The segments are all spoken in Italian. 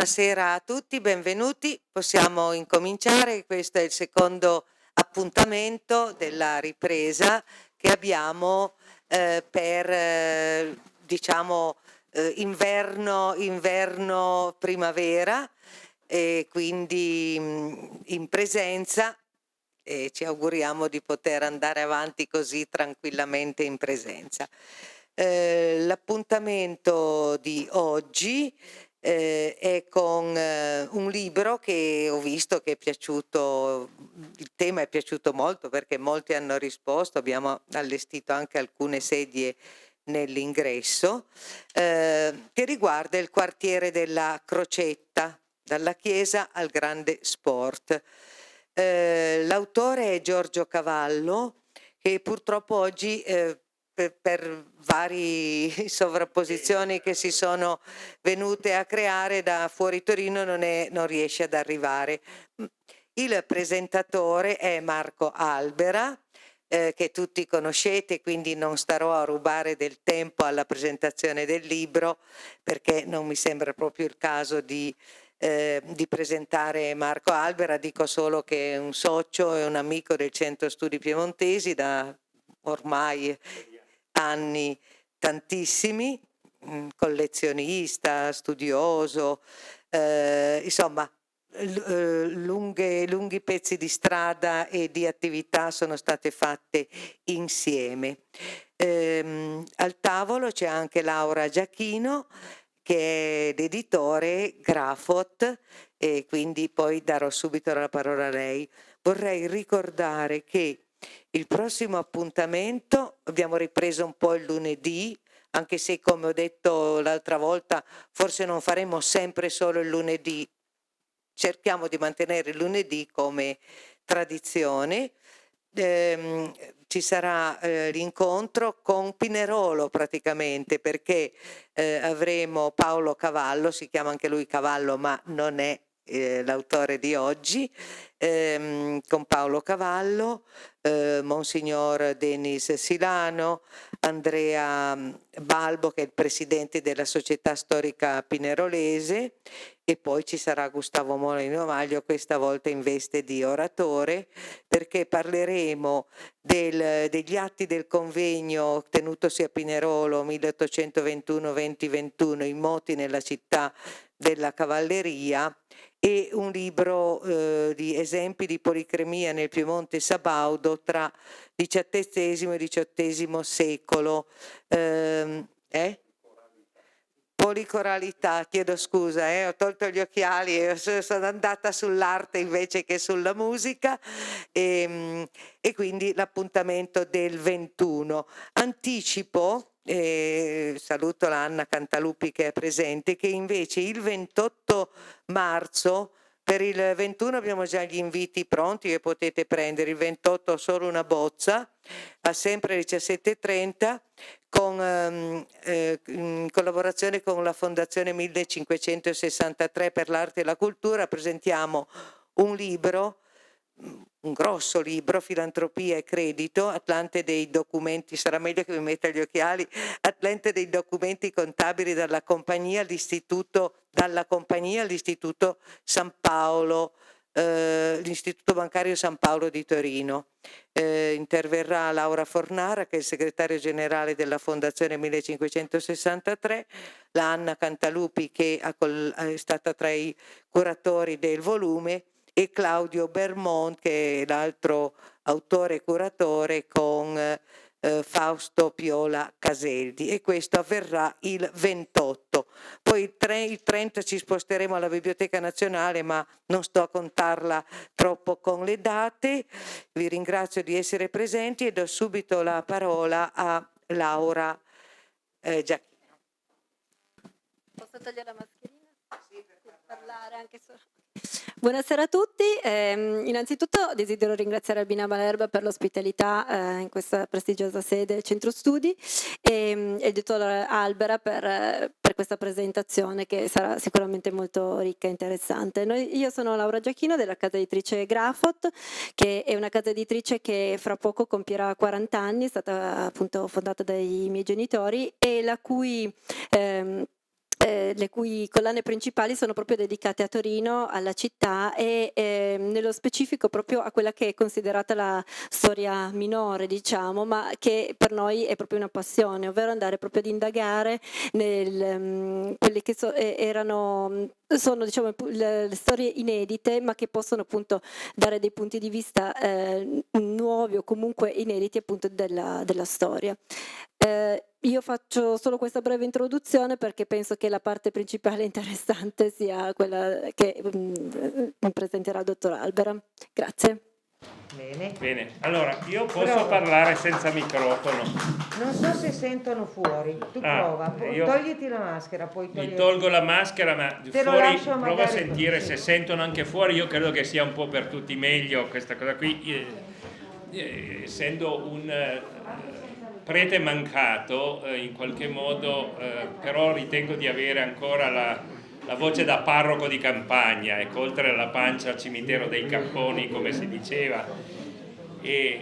Buonasera a tutti, benvenuti. Possiamo incominciare. Questo è il secondo appuntamento della ripresa che abbiamo per diciamo inverno-primavera, e quindi in presenza, e ci auguriamo di poter andare avanti così tranquillamente in presenza. L'appuntamento di oggi è con un libro che ho visto che è piaciuto, il tema è piaciuto molto perché molti hanno risposto, abbiamo allestito anche alcune sedie nell'ingresso, che riguarda il quartiere della Crocetta, dalla chiesa al grande sport. L'autore è Giorgio Cavallo, che purtroppo oggi per varie sovrapposizioni che si sono venute a creare da fuori Torino non riesce ad arrivare. Il presentatore è Marco Albera, che tutti conoscete, quindi non starò a rubare del tempo alla presentazione del libro, perché non mi sembra proprio il caso di presentare Marco Albera. Dico solo che è un socio e un amico del Centro Studi Piemontesi da ormai anni tantissimi, collezionista, studioso, insomma lunghi pezzi di strada e di attività sono state fatte insieme. Al tavolo c'è anche Laura Giachino, che è l'editore Grafot, e quindi poi darò subito la parola a lei. Vorrei ricordare che il prossimo appuntamento abbiamo ripreso un po' il lunedì, anche se, come ho detto l'altra volta, forse non faremo sempre solo il lunedì, cerchiamo di mantenere il lunedì come tradizione. Ci sarà l'incontro con Pinerolo praticamente, perché avremo Paolo Cavallo, si chiama anche lui Cavallo ma non è l'autore di oggi, con Paolo Cavallo, Monsignor Denis Silano, Andrea Balbo, che è il presidente della Società Storica Pinerolese, e poi ci sarà Gustavo Molino Maglio, questa volta in veste di oratore, perché parleremo degli atti del convegno tenutosi a Pinerolo 1821-2021, i moti nella città della cavalleria, e un libro di esempi di policremia nel Piemonte sabaudo tra XVII e XVIII secolo. Policoralità, chiedo scusa, ho tolto gli occhiali e sono andata sull'arte invece che sulla musica, e quindi l'appuntamento del 21. Anticipo, saluto la Anna Cantaluppi che è presente, che invece il 28 marzo, per il 21 abbiamo già gli inviti pronti che potete prendere, il 28 solo una bozza, a sempre alle 17:30, in collaborazione con la Fondazione 1563 per l'Arte e la Cultura, presentiamo un libro, un grosso libro, Filantropia e Credito, Atlante dei documenti, sarà meglio che mi metta gli occhiali, Atlante dei documenti contabili dalla compagnia all'Istituto San Paolo, l'Istituto Bancario San Paolo di Torino. Interverrà Laura Fornara, che è il segretario generale della Fondazione 1563, la Anna Cantalupi, che è stata tra i curatori del volume, e Claudio Bermont, che è l'altro autore e curatore, con Fausto Piola Caseldi, e questo avverrà il 28. Poi il 30 ci sposteremo alla Biblioteca Nazionale, ma non sto a contarla troppo con le date. Vi ringrazio di essere presenti e do subito la parola a Laura Giachino. Posso togliere la mascherina? Sì, per parlare anche solo. Buonasera a tutti, innanzitutto desidero ringraziare Albina Malerba per l'ospitalità in questa prestigiosa sede del Centro Studi, e il dottor Albera per questa presentazione che sarà sicuramente molto ricca e interessante. Io sono Laura Giachino della casa editrice Grafot, che è una casa editrice che fra poco compierà 40 anni, è stata appunto fondata dai miei genitori, e la cui le cui collane principali sono proprio dedicate a Torino, alla città e nello specifico proprio a quella che è considerata la storia minore, diciamo, ma che per noi è proprio una passione, ovvero andare proprio ad indagare quelle che sono diciamo, le storie inedite, ma che possono appunto dare dei punti di vista nuovi o comunque inediti appunto della storia. Io faccio solo questa breve introduzione perché penso che la parte principale interessante sia quella che presenterà il dottor Albera. Grazie. Bene, allora io posso parlare senza microfono. Non so se sentono fuori, tu prova, togliti la maschera, poi mi tolgo la maschera, ma fuori prova a sentire se sentono anche fuori. Io credo che sia un po' per tutti meglio questa cosa qui, essendo un prete mancato in qualche modo, però ritengo di avere ancora la voce da parroco di campagna, ecco, oltre alla pancia al cimitero dei capponi, come si diceva. E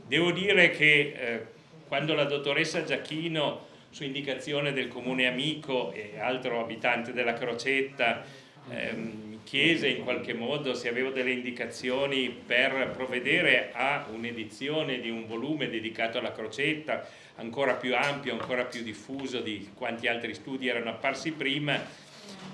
devo dire che quando la dottoressa Giachino, su indicazione del comune amico e altro abitante della Crocetta, mi chiese in qualche modo se avevo delle indicazioni per provvedere a un'edizione di un volume dedicato alla Crocetta, ancora più ampio, ancora più diffuso di quanti altri studi erano apparsi prima,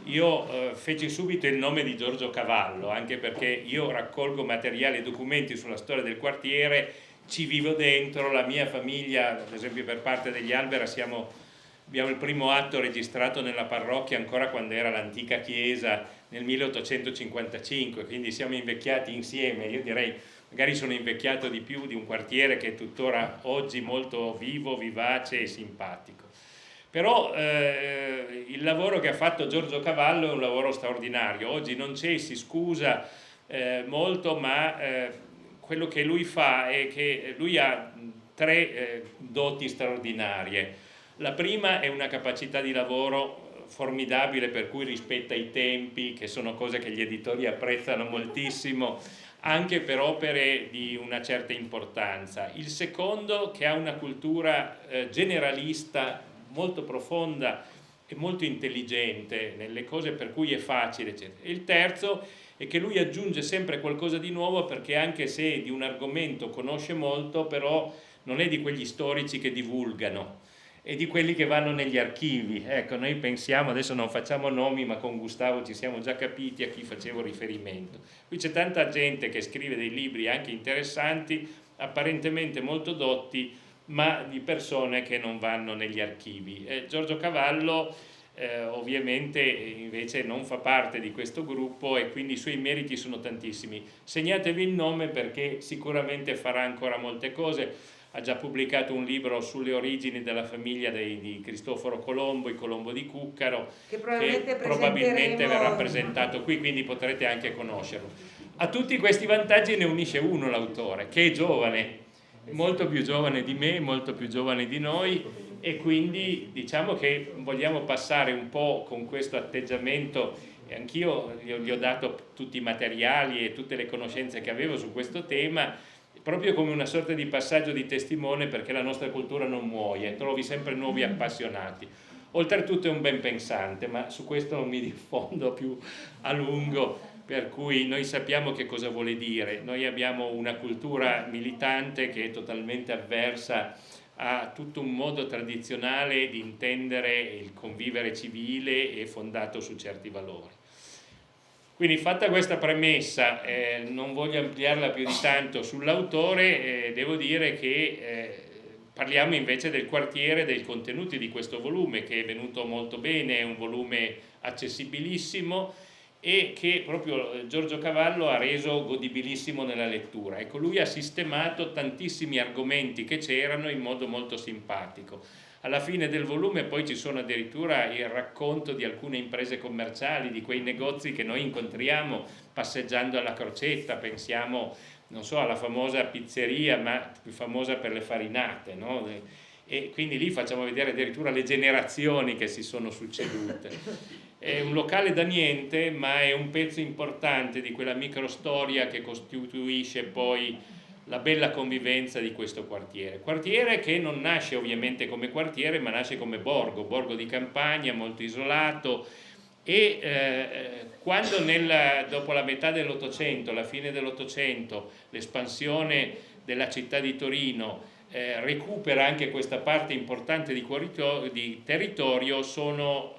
io feci subito il nome di Giorgio Cavallo, anche perché io raccolgo materiali e documenti sulla storia del quartiere, ci vivo dentro, la mia famiglia, ad esempio per parte degli Albera, abbiamo il primo atto registrato nella parrocchia ancora quando era l'antica chiesa nel 1855, quindi siamo invecchiati insieme. Io direi magari sono invecchiato di più di un quartiere che è tuttora oggi molto vivo, vivace e simpatico. Però il lavoro che ha fatto Giorgio Cavallo è un lavoro straordinario. Oggi non c'è, si scusa molto, ma quello che lui fa è che lui ha tre doti straordinarie. La prima è una capacità di lavoro formidabile, per cui rispetta i tempi, che sono cose che gli editori apprezzano moltissimo, anche per opere di una certa importanza. Il secondo, che ha una cultura generalista molto profonda e molto intelligente nelle cose, per cui è facile, eccetera. E il terzo è che lui aggiunge sempre qualcosa di nuovo, perché anche se di un argomento conosce molto, però non è di quegli storici che divulgano, è di quelli che vanno negli archivi. Ecco, noi pensiamo, adesso non facciamo nomi, ma con Gustavo ci siamo già capiti a chi facevo riferimento. Qui c'è tanta gente che scrive dei libri anche interessanti, apparentemente molto dotti, ma di persone che non vanno negli archivi. Giorgio Cavallo ovviamente invece non fa parte di questo gruppo e quindi i suoi meriti sono tantissimi. Segnatevi il nome perché sicuramente farà ancora molte cose. Ha già pubblicato un libro sulle origini della famiglia di Cristoforo Colombo, il Colombo di Cuccaro, che probabilmente verrà presentato qui, quindi potrete anche conoscerlo. A tutti questi vantaggi ne unisce uno l'autore, che è giovane, molto più giovane di me, molto più giovane di noi, e quindi diciamo che vogliamo passare un po' con questo atteggiamento, e anch'io gli ho dato tutti i materiali e tutte le conoscenze che avevo su questo tema, proprio come una sorta di passaggio di testimone, perché la nostra cultura non muoie, trovi sempre nuovi appassionati. Oltretutto è un ben pensante, ma su questo non mi diffondo più a lungo, per cui noi sappiamo che cosa vuole dire. Noi abbiamo una cultura militante che è totalmente avversa a tutto un modo tradizionale di intendere il convivere civile e fondato su certi valori. Quindi, fatta questa premessa, non voglio ampliarla più di tanto sull'autore, devo dire che parliamo invece del quartiere, dei contenuti di questo volume, che è venuto molto bene, è un volume accessibilissimo e che proprio Giorgio Cavallo ha reso godibilissimo nella lettura. Ecco, lui ha sistemato tantissimi argomenti che c'erano in modo molto simpatico. Alla fine del volume poi ci sono addirittura il racconto di alcune imprese commerciali, di quei negozi che noi incontriamo passeggiando alla Crocetta, pensiamo, non so, alla famosa pizzeria, ma più famosa per le farinate, no? E quindi lì facciamo vedere addirittura le generazioni che si sono succedute. È un locale da niente, ma è un pezzo importante di quella microstoria che costituisce poi la bella convivenza di questo quartiere che non nasce ovviamente come quartiere, ma nasce come borgo di campagna molto isolato, e quando dopo la metà dell'Ottocento, la fine dell'Ottocento, l'espansione della città di Torino recupera anche questa parte importante di territorio, sono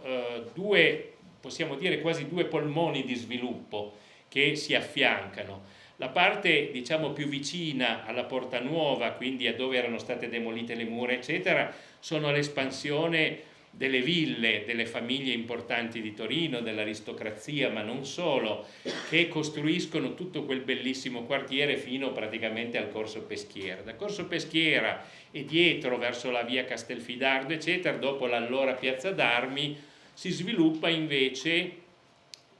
due, possiamo dire quasi due polmoni di sviluppo che si affiancano. La parte, diciamo, più vicina alla Porta Nuova, quindi a dove erano state demolite le mura eccetera, sono l'espansione delle ville, delle famiglie importanti di Torino, dell'aristocrazia, ma non solo, che costruiscono tutto quel bellissimo quartiere fino praticamente al Corso Peschiera. Da Corso Peschiera e dietro verso la via Castelfidardo eccetera, dopo l'allora Piazza d'Armi, si sviluppa invece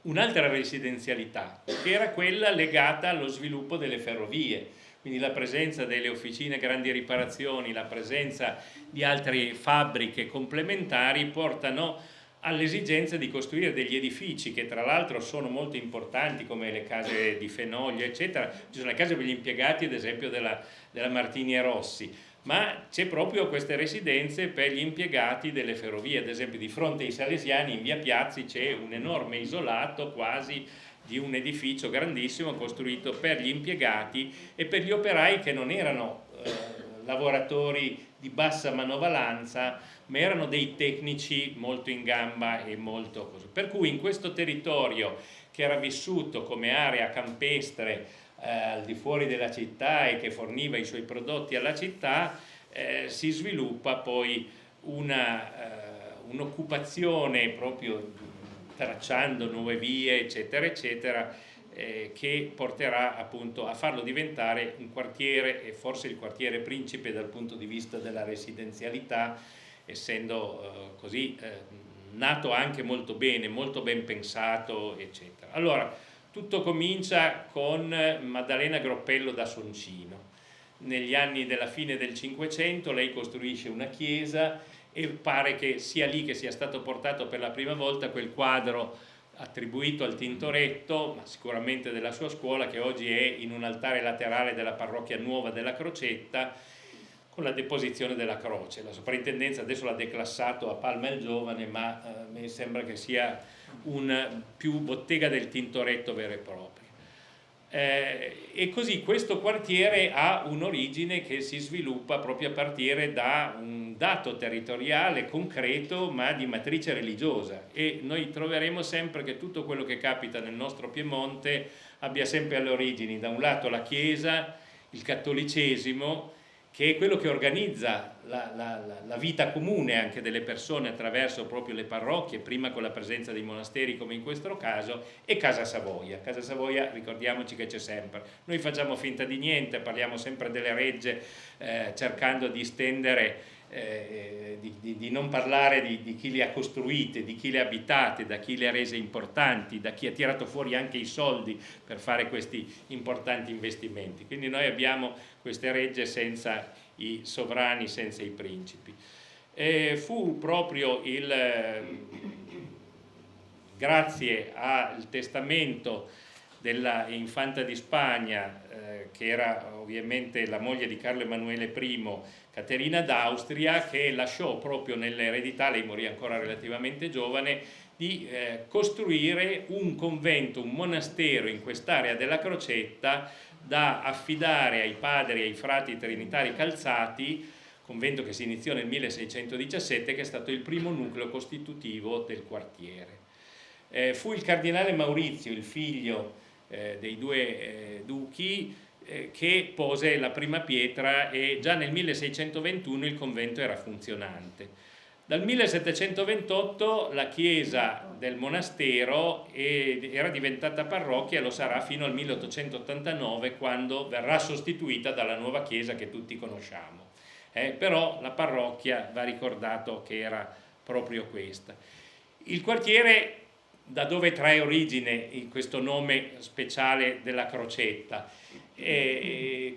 un'altra residenzialità, che era quella legata allo sviluppo delle ferrovie, quindi la presenza delle officine grandi riparazioni, la presenza di altre fabbriche complementari portano all'esigenza di costruire degli edifici che tra l'altro sono molto importanti, come le case di Fenoglio eccetera. Ci sono le case per gli impiegati ad esempio della Martini e Rossi, ma c'è proprio queste residenze per gli impiegati delle ferrovie. Ad esempio di fronte ai Salesiani in via Piazzi c'è un enorme isolato quasi di un edificio grandissimo costruito per gli impiegati e per gli operai che non erano lavoratori di bassa manovalanza, ma erano dei tecnici molto in gamba e molto così. Per cui in questo territorio che era vissuto come area campestre al di fuori della città e che forniva i suoi prodotti alla città, si sviluppa poi un'occupazione proprio tracciando nuove vie eccetera eccetera, che porterà appunto a farlo diventare un quartiere, e forse il quartiere principe dal punto di vista della residenzialità, essendo così nato anche molto ben pensato eccetera. Allora tutto comincia con Maddalena Groppello da Soncino. Negli anni della fine del Cinquecento lei costruisce una chiesa e pare che sia lì che sia stato portato per la prima volta quel quadro attribuito al Tintoretto, ma sicuramente della sua scuola, che oggi è in un altare laterale della parrocchia nuova della Crocetta, con la deposizione della croce. La soprintendenza adesso l'ha declassato a Palma il Giovane, ma mi sembra che sia più bottega del Tintoretto vero e proprio. E così questo quartiere ha un'origine che si sviluppa proprio a partire da un dato territoriale concreto ma di matrice religiosa, e noi troveremo sempre che tutto quello che capita nel nostro Piemonte abbia sempre alle origini da un lato la Chiesa, il cattolicesimo, che è quello che organizza la vita comune anche delle persone attraverso proprio le parrocchie, prima con la presenza dei monasteri come in questo caso, e Casa Savoia. Casa Savoia, ricordiamoci che c'è sempre. Noi facciamo finta di niente, parliamo sempre delle regge, cercando di stendere, di non parlare di chi le ha costruite, di chi le ha abitate, da chi le ha rese importanti, da chi ha tirato fuori anche i soldi per fare questi importanti investimenti. Quindi noi abbiamo queste regge senza i sovrani, senza i principi. Fu proprio grazie al testamento della infanta di Spagna, che era ovviamente la moglie di Carlo Emanuele I, Caterina d'Austria, che lasciò proprio nell'eredità, lei morì ancora relativamente giovane, di costruire un convento, un monastero in quest'area della Crocetta da affidare ai padri e ai frati trinitari calzati, convento che si iniziò nel 1617, che è stato il primo nucleo costitutivo del quartiere. Fu il cardinale Maurizio, il figlio dei due duchi, che pose la prima pietra, e già nel 1621 il convento era funzionante. Dal 1728 la chiesa del monastero era diventata parrocchia, e lo sarà fino al 1889, quando verrà sostituita dalla nuova chiesa che tutti conosciamo. Però la parrocchia va ricordato che era proprio questa. Il quartiere, da dove trae origine questo nome speciale della Crocetta?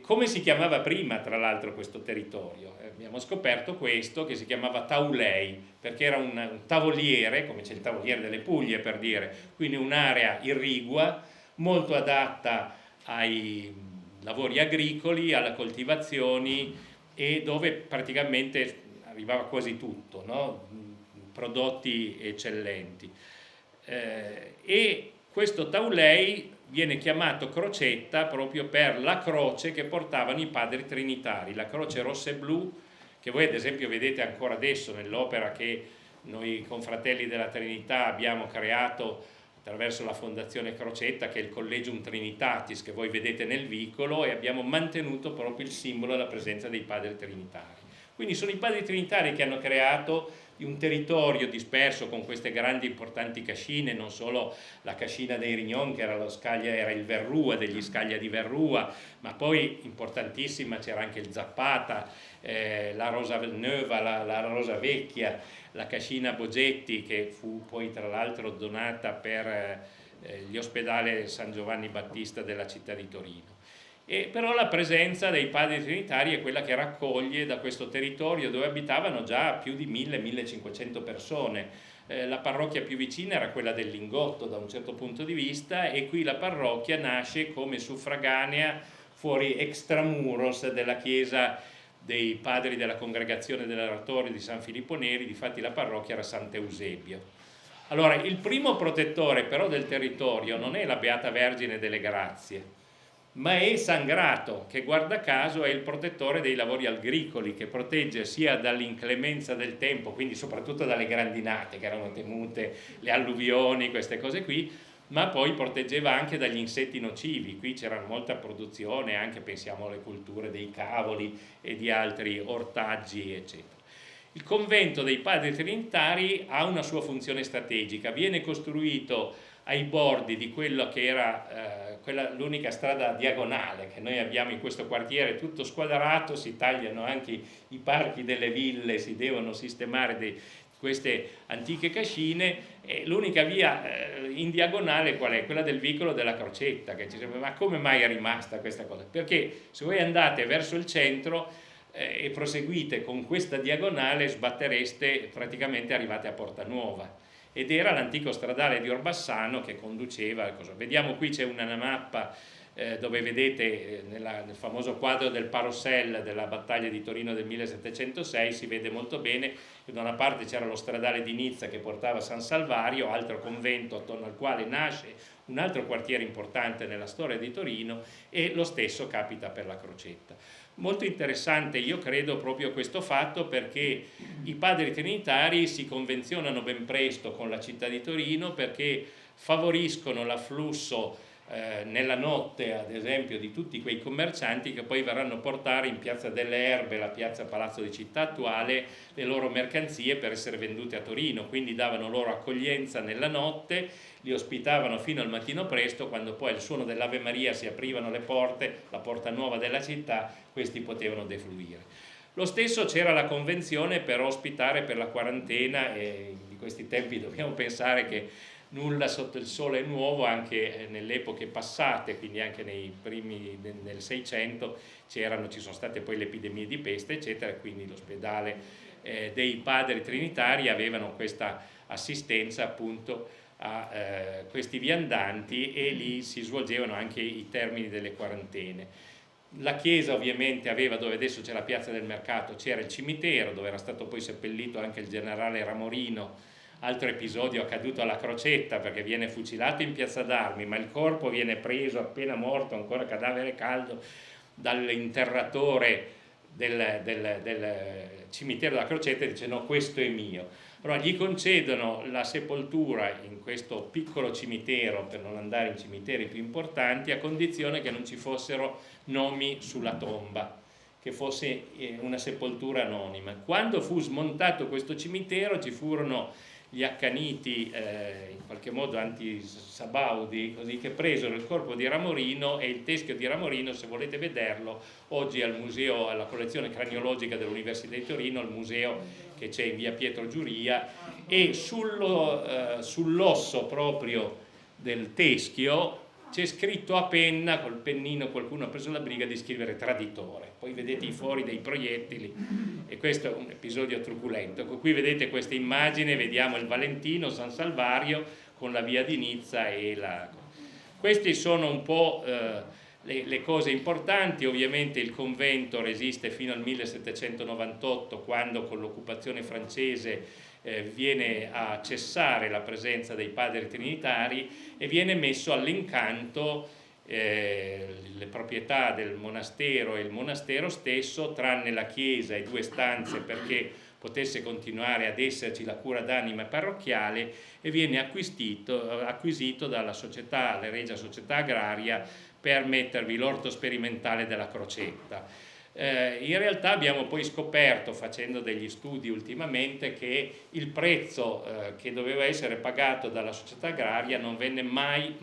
Come si chiamava prima, tra l'altro, questo territorio? Abbiamo scoperto questo, che si chiamava Taulei, perché era un tavoliere, come c'è il tavoliere delle Puglie per dire, quindi un'area irrigua, molto adatta ai lavori agricoli alla coltivazioni, e dove praticamente arrivava quasi tutto, no? Prodotti eccellenti. E questo taulei viene chiamato crocetta proprio per la croce che portavano i padri trinitari, la croce rossa e blu, che voi ad esempio vedete ancora adesso nell'opera che noi confratelli della Trinità abbiamo creato attraverso la Fondazione Crocetta, che è il Collegium Trinitatis che voi vedete nel vicolo, e abbiamo mantenuto proprio il simbolo della presenza dei padri trinitari. Quindi sono i padri trinitari che hanno creato un territorio disperso con queste grandi importanti cascine, non solo la cascina dei Rignon, che era il Verrua, degli Scaglia di Verrua, ma poi importantissima c'era anche il Zappata, la Rosa Neuva, la Rosa Vecchia, la cascina Bogetti, che fu poi tra l'altro donata per gli ospedali San Giovanni Battista della città di Torino. Però la presenza dei padri trinitari è quella che raccoglie da questo territorio, dove abitavano già più di 1000-1500 persone. La parrocchia più vicina era quella del Lingotto da un certo punto di vista, e qui la parrocchia nasce come suffraganea fuori extramuros della chiesa dei padri della congregazione dell'Oratorio di San Filippo Neri. Difatti la parrocchia era Sant'Eusebio. Allora, il primo protettore però del territorio non è la Beata Vergine delle Grazie, ma è San Grato, che guarda caso è il protettore dei lavori agricoli, che protegge sia dall'inclemenza del tempo, quindi soprattutto dalle grandinate che erano temute, le alluvioni, queste cose qui, ma poi proteggeva anche dagli insetti nocivi. Qui c'era molta produzione, anche pensiamo alle culture dei cavoli e di altri ortaggi, eccetera. Il convento dei padri trinitari ha una sua funzione strategica, viene costruito ai bordi di quello che era l'unica strada diagonale che noi abbiamo in questo quartiere, tutto squadrato, si tagliano anche i parchi delle ville, si devono sistemare queste antiche cascine, e l'unica via in diagonale qual è? Quella del vicolo della Crocetta, che ci sembra, ma come mai è rimasta questa cosa? Perché se voi andate verso il centro e proseguite con questa diagonale, sbattereste, praticamente arrivate a Porta Nuova, ed era l'antico stradale di Orbassano che conduceva. Vediamo qui c'è una mappa dove vedete nel famoso quadro del Parosel della battaglia di Torino del 1706, si vede molto bene che da una parte c'era lo stradale di Nizza che portava a San Salvario, altro convento attorno al quale nasce un altro quartiere importante nella storia di Torino, e lo stesso capita per la Crocetta. Molto interessante, io credo, proprio questo fatto, perché i padri trinitari si convenzionano ben presto con la città di Torino, perché favoriscono l'afflusso nella notte, ad esempio, di tutti quei commercianti che poi verranno a portare in Piazza delle Erbe, la piazza Palazzo di Città attuale, le loro mercanzie per essere vendute a Torino. Quindi davano loro accoglienza nella notte, li ospitavano fino al mattino presto, quando poi al suono dell'Ave Maria si aprivano le porte, la porta nuova della città, questi potevano defluire. Lo stesso c'era la convenzione per ospitare per la quarantena, e di questi tempi dobbiamo pensare che nulla sotto il sole è nuovo, anche nelle epoche passate, quindi anche nei primi del 600 ci sono state poi le epidemie di peste, eccetera, quindi l'ospedale dei padri trinitari avevano questa assistenza appunto a questi viandanti, e lì si svolgevano anche i termini delle quarantene. La chiesa ovviamente aveva, dove adesso c'è la piazza del mercato, c'era il cimitero dove era stato poi seppellito anche il generale Ramorino. Altro episodio accaduto alla Crocetta, perché viene fucilato in piazza d'Armi, ma il corpo viene preso appena morto, ancora cadavere caldo, dall'interratore del cimitero della Crocetta, e dice: no, questo è mio. Allora gli concedono la sepoltura in questo piccolo cimitero, per non andare in cimiteri più importanti, a condizione che non ci fossero nomi sulla tomba, che fosse una sepoltura anonima. Quando fu smontato questo cimitero ci furono gli accaniti, in qualche modo anti-sabaudi, così, che presero il corpo di Ramorino e il teschio di Ramorino, se volete vederlo, oggi al museo, alla collezione craniologica dell'Università di Torino, al museo che c'è in via Pietro Giuria, e sull'osso proprio del teschio c'è scritto a penna, col pennino qualcuno ha preso la briga di scrivere traditore. Poi vedete i fori dei proiettili, e questo è un episodio truculento. Qui vedete questa immagine, vediamo il Valentino, San Salvario con la via di Nizza e questi sono un po' le cose importanti. Ovviamente il convento resiste fino al 1798, quando con l'occupazione francese viene a cessare la presenza dei padri trinitari e viene messo all'incanto le proprietà del monastero e il monastero stesso, tranne la chiesa e 2 stanze perché potesse continuare ad esserci la cura d'anima parrocchiale, e viene acquisito dalla società, la Regia Società Agraria, per mettervi l'orto sperimentale della Crocetta. In realtà abbiamo poi scoperto, facendo degli studi ultimamente, che il prezzo che doveva essere pagato dalla società agraria non venne mai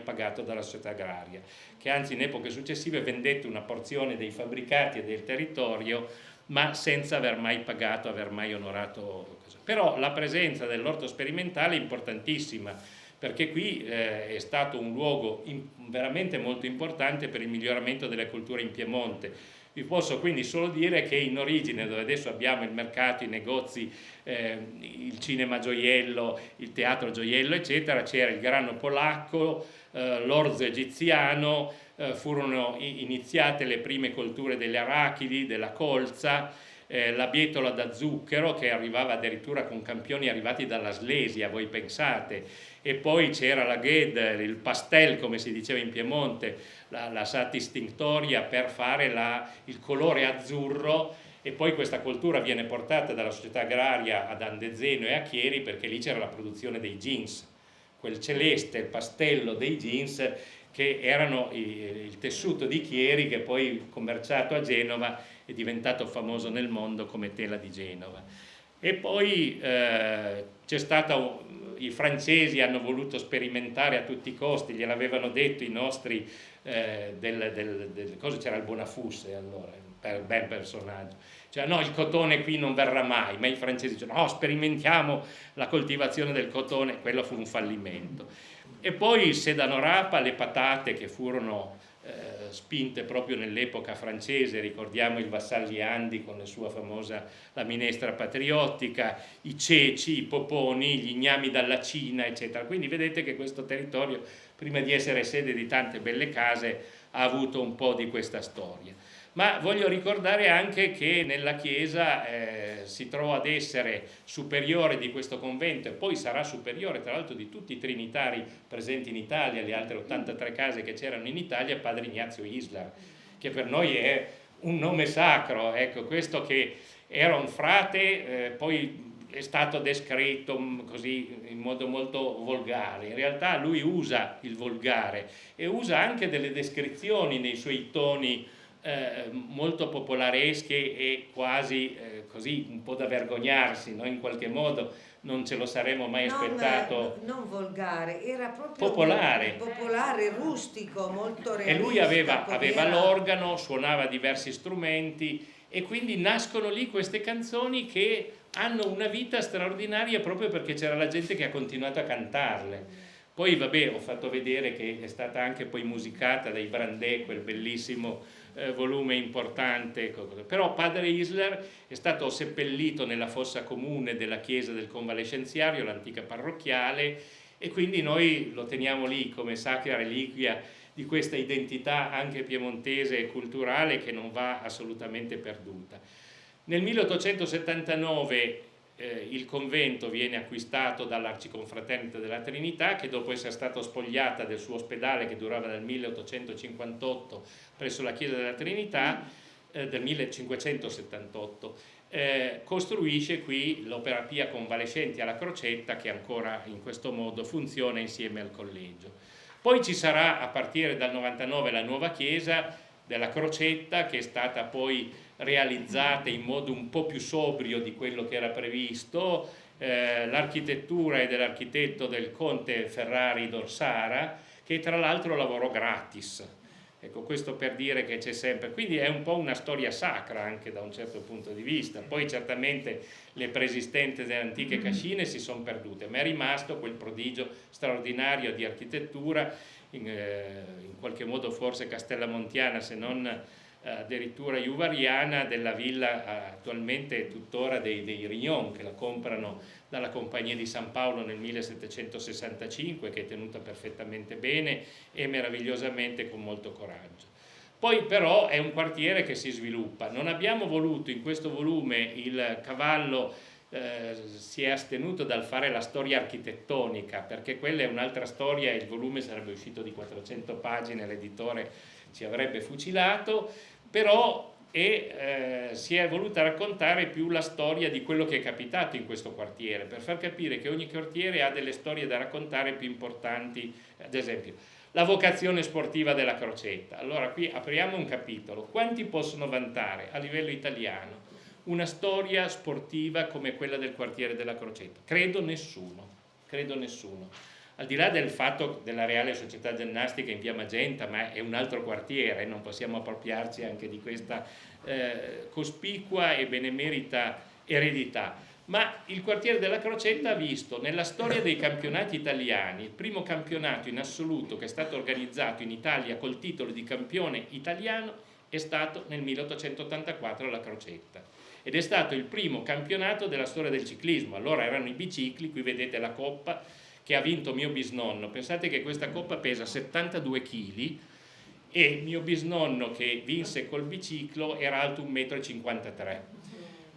pagato dalla società agraria, che anzi in epoche successive vendette una porzione dei fabbricati e del territorio, ma senza aver mai pagato, aver mai onorato. Però la presenza dell'orto sperimentale è importantissima, perché qui è stato un luogo veramente molto importante per il miglioramento delle culture in Piemonte. Vi posso quindi solo dire che in origine, dove adesso abbiamo il mercato, i negozi, il cinema gioiello, il teatro gioiello, eccetera, c'era il grano polacco, l'orzo egiziano, furono iniziate le prime colture delle arachidi, della colza, la bietola da zucchero che arrivava addirittura con campioni arrivati dalla Slesia, voi pensate, e poi c'era la ghedd, il pastel come si diceva in Piemonte, la satis tinctoria per fare il colore azzurro, e poi questa coltura viene portata dalla società agraria ad Andezeno e a Chieri, perché lì c'era la produzione dei jeans, quel celeste, il pastello dei jeans che erano il tessuto di Chieri, che poi commerciato a Genova è diventato famoso nel mondo come tela di Genova. E poi c'è stata, i francesi hanno voluto sperimentare a tutti i costi, gliel'avevano detto i nostri, c'era il Bonafusse allora, bel personaggio, cioè no, il cotone qui non verrà mai, ma i francesi dicevano no, sperimentiamo la coltivazione del cotone, quello fu un fallimento. E poi il sedano rapa, le patate che furono spinte proprio nell'epoca francese, ricordiamo il Vassalli Andi con la sua famosa la minestra patriottica, i ceci, i poponi, gli ignami dalla Cina, eccetera. Quindi vedete che questo territorio, prima di essere sede di tante belle case, ha avuto un po' di questa storia. Ma voglio ricordare anche che nella chiesa si trova ad essere superiore di questo convento, e poi sarà superiore tra l'altro di tutti i trinitari presenti in Italia, le altre 83 case che c'erano in Italia, Padre Ignazio Islar, che per noi è un nome sacro. Ecco, questo che era un frate, poi è stato descritto così in modo molto volgare. In realtà lui usa il volgare e usa anche delle descrizioni nei suoi toni molto popolaresche e quasi così un po' da vergognarsi, no? In qualche modo non ce lo saremmo mai aspettato. Non volgare, era proprio popolare, rustico, molto realista. E lui aveva l'organo, suonava diversi strumenti, e quindi nascono lì queste canzoni che hanno una vita straordinaria proprio perché c'era la gente che ha continuato a cantarle. Poi vabbè, ho fatto vedere che è stata anche poi musicata dai Brandè, quel bellissimo volume importante, però Padre Islar è stato seppellito nella fossa comune della chiesa del Convalescenziario, l'antica parrocchiale, e quindi noi lo teniamo lì come sacra reliquia di questa identità anche piemontese e culturale che non va assolutamente perduta. Nel 1879 il convento viene acquistato dall'Arciconfraternita della Trinità, che dopo essere stata spogliata del suo ospedale che durava dal 1858 presso la Chiesa della Trinità, del 1578, costruisce qui l'Opera Pia Convalescenti alla Crocetta, che ancora in questo modo funziona insieme al collegio. Poi ci sarà a partire dal 99 la nuova chiesa della Crocetta, che è stata poi realizzate in modo un po' più sobrio di quello che era previsto. L'architettura è dell'architetto del conte Ferrari d'Orsara, che tra l'altro lavorò gratis. Ecco, questo per dire che c'è sempre, quindi è un po' una storia sacra anche da un certo punto di vista. Poi certamente le preesistenze delle antiche cascine si sono perdute, ma è rimasto quel prodigio straordinario di architettura, in qualche modo forse castellamontiana, se non addirittura juvariana, della villa attualmente tuttora dei Rignon, che la comprano dalla Compagnia di San Paolo nel 1765, che è tenuta perfettamente bene e meravigliosamente con molto coraggio. Poi però è un quartiere che si sviluppa. Non abbiamo voluto in questo volume, il Cavallo si è astenuto dal fare la storia architettonica, perché quella è un'altra storia, il volume sarebbe uscito di 400 pagine, l'editore ci avrebbe fucilato, però si è voluta raccontare più la storia di quello che è capitato in questo quartiere, per far capire che ogni quartiere ha delle storie da raccontare più importanti. Ad esempio, la vocazione sportiva della Crocetta. Allora qui apriamo un capitolo. Quanti possono vantare a livello italiano una storia sportiva come quella del quartiere della Crocetta? Credo nessuno, credo nessuno. Al di là del fatto della Reale Società Ginnastica in via Magenta, ma è un altro quartiere, non possiamo appropriarci anche di questa cospicua e benemerita eredità. Ma il quartiere della Crocetta ha visto nella storia dei campionati italiani, il primo campionato in assoluto che è stato organizzato in Italia col titolo di campione italiano è stato nel 1884 alla Crocetta, ed è stato il primo campionato della storia del ciclismo. Allora erano i bicicli, qui vedete la coppa che ha vinto mio bisnonno. Pensate che questa coppa pesa 72 kg e mio bisnonno che vinse col biciclo era alto 1,53 m.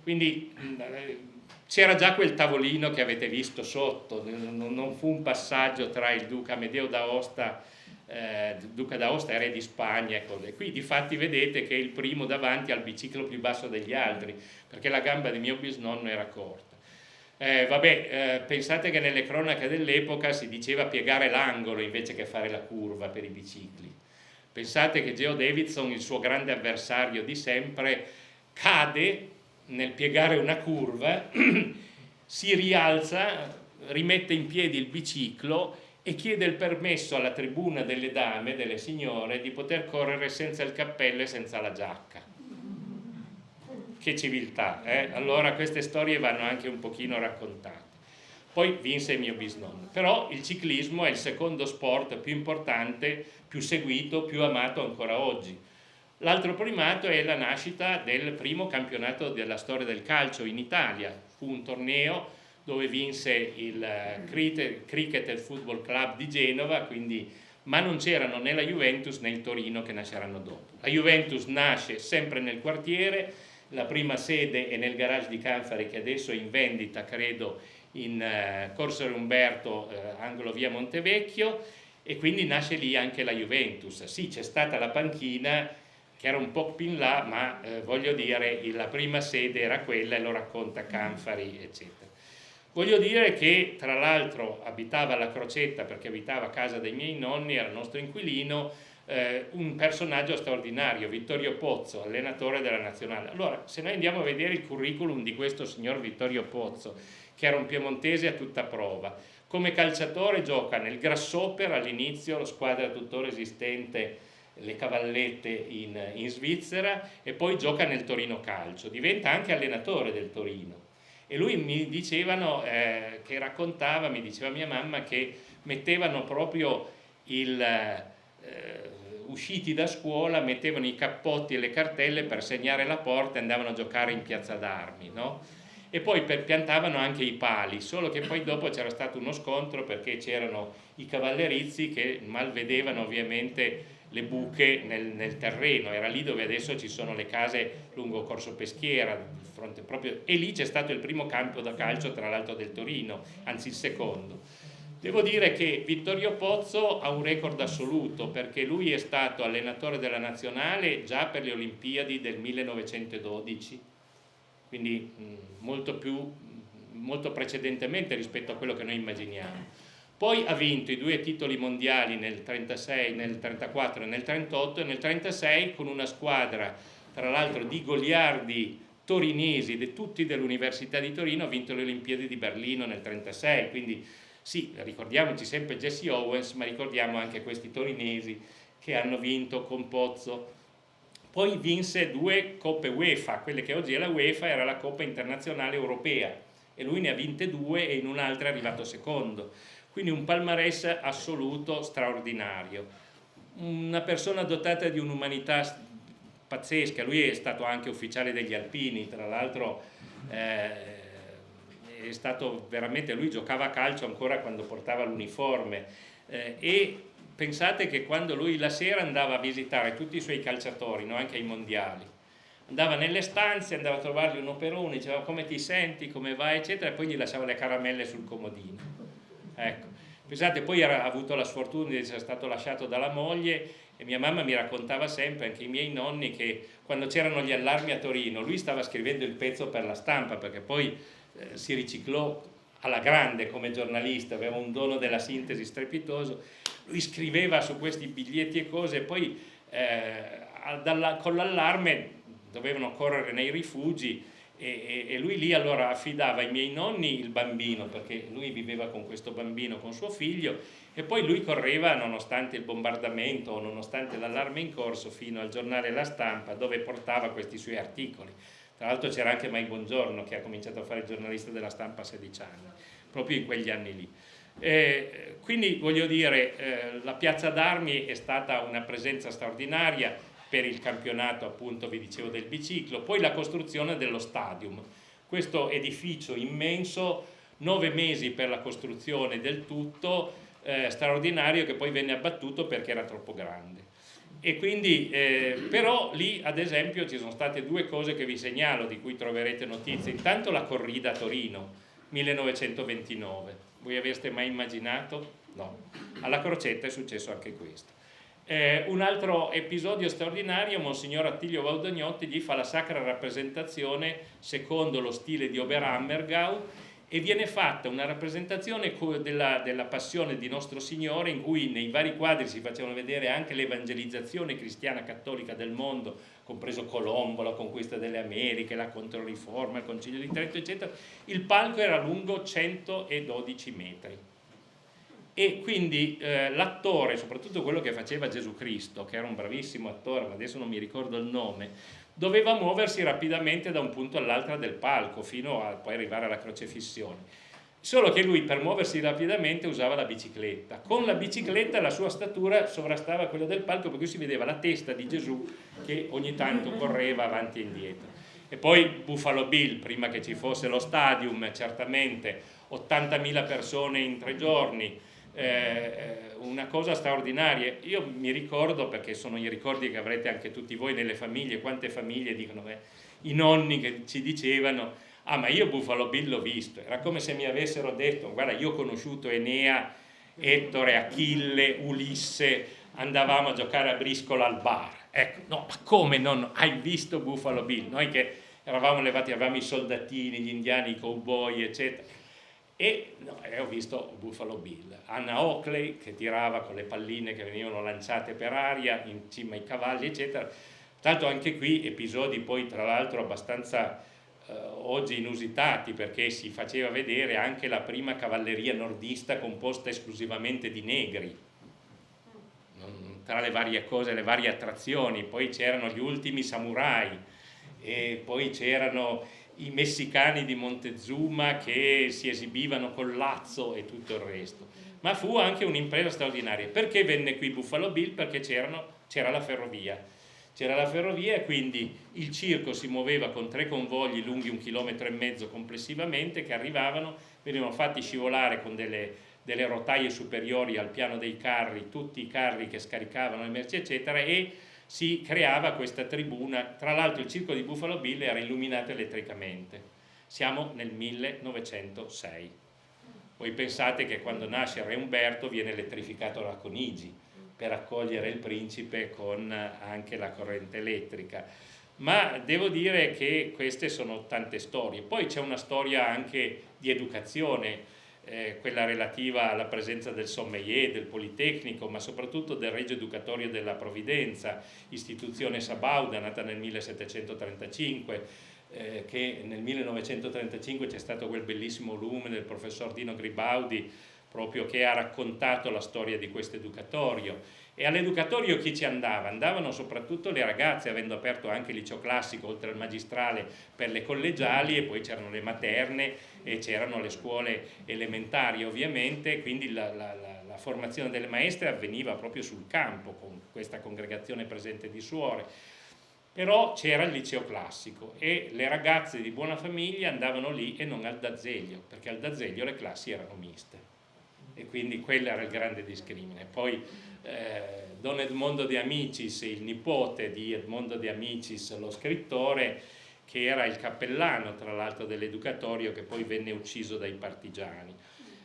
Quindi c'era già quel tavolino che avete visto sotto, non fu un passaggio tra il duca Amedeo d'Aosta, duca d'Aosta e re di Spagna, e qui difatti vedete che è il primo davanti al biciclo più basso degli altri, perché la gamba di mio bisnonno era corta. Pensate che nelle cronache dell'epoca si diceva piegare l'angolo invece che fare la curva per i bicicli. Pensate che Geo Davidson, il suo grande avversario di sempre, cade nel piegare una curva, si rialza, rimette in piedi il biciclo e chiede il permesso alla tribuna delle dame, delle signore, di poter correre senza il cappello e senza la giacca. Che civiltà, eh? Allora queste storie vanno anche un pochino raccontate. Poi vinse mio bisnonno. Però il ciclismo è il secondo sport più importante, più seguito, più amato ancora oggi. L'altro primato è la nascita del primo campionato della storia del calcio in Italia. Fu un torneo dove vinse il Cricket e Football Club di Genova, quindi, ma non c'erano né la Juventus né il Torino che nasceranno dopo. La Juventus nasce sempre nel quartiere, la prima sede è nel garage di Canfari, che adesso è in vendita, credo, in Corso Re Umberto, angolo via Montevecchio, e quindi nasce lì anche la Juventus. Sì, c'è stata la panchina che era un po' più in là, ma voglio dire, la prima sede era quella, e lo racconta Canfari, eccetera. Voglio dire che tra l'altro abitava alla Crocetta, perché abitava a casa dei miei nonni, era il nostro inquilino, un personaggio straordinario, Vittorio Pozzo, allenatore della nazionale. Allora, se noi andiamo a vedere il curriculum di questo signor Vittorio Pozzo, che era un piemontese a tutta prova, come calciatore gioca nel Grasshopper all'inizio, la squadra tuttora esistente, le Cavallette in Svizzera, e poi gioca nel Torino Calcio, diventa anche allenatore del Torino. E lui mi dicevano, che raccontava, mi diceva mia mamma, che mettevano proprio usciti da scuola, mettevano i cappotti e le cartelle per segnare la porta e andavano a giocare in Piazza d'Armi, no? E poi piantavano anche i pali, solo che poi dopo c'era stato uno scontro perché c'erano i cavallerizzi che malvedevano ovviamente le buche nel terreno. Era lì dove adesso ci sono le case lungo Corso Peschiera, fronte proprio, e lì c'è stato il primo campo da calcio, tra l'altro del Torino, anzi il secondo. Devo dire che Vittorio Pozzo ha un record assoluto, perché lui è stato allenatore della nazionale già per le Olimpiadi del 1912, quindi molto precedentemente rispetto a quello che noi immaginiamo. Poi ha vinto i 2 titoli mondiali nel 36, nel 34 e nel 38, e nel 36 con una squadra, tra l'altro, di goliardi torinesi, tutti dell'Università di Torino, ha vinto le Olimpiadi di Berlino nel 36, quindi sì, ricordiamoci sempre Jesse Owens, ma ricordiamo anche questi torinesi che hanno vinto con Pozzo. Poi vinse 2 coppe UEFA, quelle che oggi è la UEFA, era la Coppa Internazionale Europea, e lui ne ha vinte 2 e in un'altra è arrivato secondo. Quindi un palmarès assoluto straordinario. Una persona dotata di un'umanità pazzesca. Lui è stato anche ufficiale degli Alpini, tra l'altro è è stato veramente, lui giocava a calcio ancora quando portava l'uniforme, e pensate che quando lui la sera andava a visitare tutti i suoi calciatori, no? Anche ai mondiali, andava nelle stanze, andava a trovarli uno per uno, diceva come ti senti, come vai, eccetera, e poi gli lasciava le caramelle sul comodino. Ecco. Pensate, poi ha avuto la sfortuna di essere stato lasciato dalla moglie, e mia mamma mi raccontava sempre, anche i miei nonni, che quando c'erano gli allarmi a Torino lui stava scrivendo il pezzo per La Stampa, perché poi si riciclò alla grande come giornalista, aveva un dono della sintesi strepitoso. Lui scriveva su questi biglietti e cose, e poi con l'allarme dovevano correre nei rifugi, e lui lì allora affidava ai miei nonni il bambino, perché lui viveva con questo bambino, con suo figlio, e poi lui correva nonostante il bombardamento o nonostante l'allarme in corso fino al giornale La Stampa, dove portava questi suoi articoli. Tra l'altro c'era anche Mai Buongiorno, che ha cominciato a fare il giornalista della Stampa a 16 anni, proprio in quegli anni lì. Quindi voglio dire, la Piazza d'Armi è stata una presenza straordinaria per il campionato, appunto vi dicevo, del biciclo, poi la costruzione dello stadium, questo edificio immenso, 9 mesi per la costruzione del tutto, straordinario, che poi venne abbattuto perché era troppo grande. E quindi, però lì ad esempio ci sono state 2 cose che vi segnalo, di cui troverete notizie. Intanto la corrida a Torino, 1929, voi avreste mai immaginato? No, alla Crocetta è successo anche questo. Un altro episodio straordinario, Monsignor Attilio Vaudagnotti gli fa la sacra rappresentazione secondo lo stile di Oberammergau, e viene fatta una rappresentazione della passione di Nostro Signore, in cui nei vari quadri si facevano vedere anche l'evangelizzazione cristiana cattolica del mondo, compreso Colombo, la conquista delle Americhe, la Controriforma, il Concilio di Trento, eccetera. Il palco era lungo 112 metri. E quindi l'attore, soprattutto quello che faceva Gesù Cristo, che era un bravissimo attore, ma adesso non mi ricordo il nome, doveva muoversi rapidamente da un punto all'altro del palco fino a poi arrivare alla crocefissione. Solo che lui, per muoversi rapidamente, usava la bicicletta. Con la bicicletta la sua statura sovrastava quella del palco, perché si vedeva la testa di Gesù che ogni tanto correva avanti e indietro. E poi Buffalo Bill, prima che ci fosse lo stadium, certamente 80.000 persone in 3 giorni, una cosa straordinaria. Io mi ricordo, perché sono i ricordi che avrete anche tutti voi nelle famiglie, quante famiglie dicono, i nonni che ci dicevano, ah ma io Buffalo Bill l'ho visto, era come se mi avessero detto, guarda, io ho conosciuto Enea, Ettore, Achille, Ulisse, andavamo a giocare a briscola al bar. Ecco, no, ma come non hai visto Buffalo Bill? Noi che eravamo levati, avevamo i soldatini, gli indiani, i cowboy, eccetera. E ho visto Buffalo Bill, Anna Oakley che tirava con le palline che venivano lanciate per aria in cima ai cavalli, eccetera. Tanto anche qui episodi poi tra l'altro abbastanza oggi inusitati, perché si faceva vedere anche la prima cavalleria nordista composta esclusivamente di negri, tra le varie cose, le varie attrazioni. Poi c'erano gli ultimi samurai, e poi c'erano i messicani di Montezuma che si esibivano col lazzo e tutto il resto. Ma fu anche un'impresa straordinaria. Perché venne qui Buffalo Bill? Perché c'era la ferrovia. C'era la ferrovia, e quindi il circo si muoveva con 3 convogli lunghi 1,5 chilometri complessivamente, che arrivavano, venivano fatti scivolare con delle rotaie superiori al piano dei carri, tutti i carri che scaricavano le merci, eccetera, e si creava questa tribuna. Tra l'altro il circo di Buffalo Bill era illuminato elettricamente. Siamo nel 1906. Voi pensate che quando nasce Re Umberto viene elettrificato Racconigi per accogliere il principe con anche la corrente elettrica. Ma devo dire che queste sono tante storie. Poi c'è una storia anche di educazione, quella relativa alla presenza del sommelier, del Politecnico, ma soprattutto del Regio Educatorio della Provvidenza, istituzione sabauda nata nel 1735, che nel 1935 c'è stato quel bellissimo volume del professor Dino Gribaudi, proprio che ha raccontato la storia di questo educatorio. E all'educatorio chi ci andava? Andavano soprattutto le ragazze, avendo aperto anche il liceo classico oltre al magistrale per le collegiali, e poi c'erano le materne e c'erano le scuole elementari ovviamente, quindi la formazione delle maestre avveniva proprio sul campo con questa congregazione presente di suore. Però c'era il liceo classico e le ragazze di buona famiglia andavano lì e non al D'Azeglio, perché al D'Azeglio le classi erano miste e quindi quello era il grande discrimine. Poi Don Edmondo de Amicis, il nipote di Edmondo de Amicis, lo scrittore, che era il cappellano tra l'altro dell'Educatorio, che poi venne ucciso dai partigiani.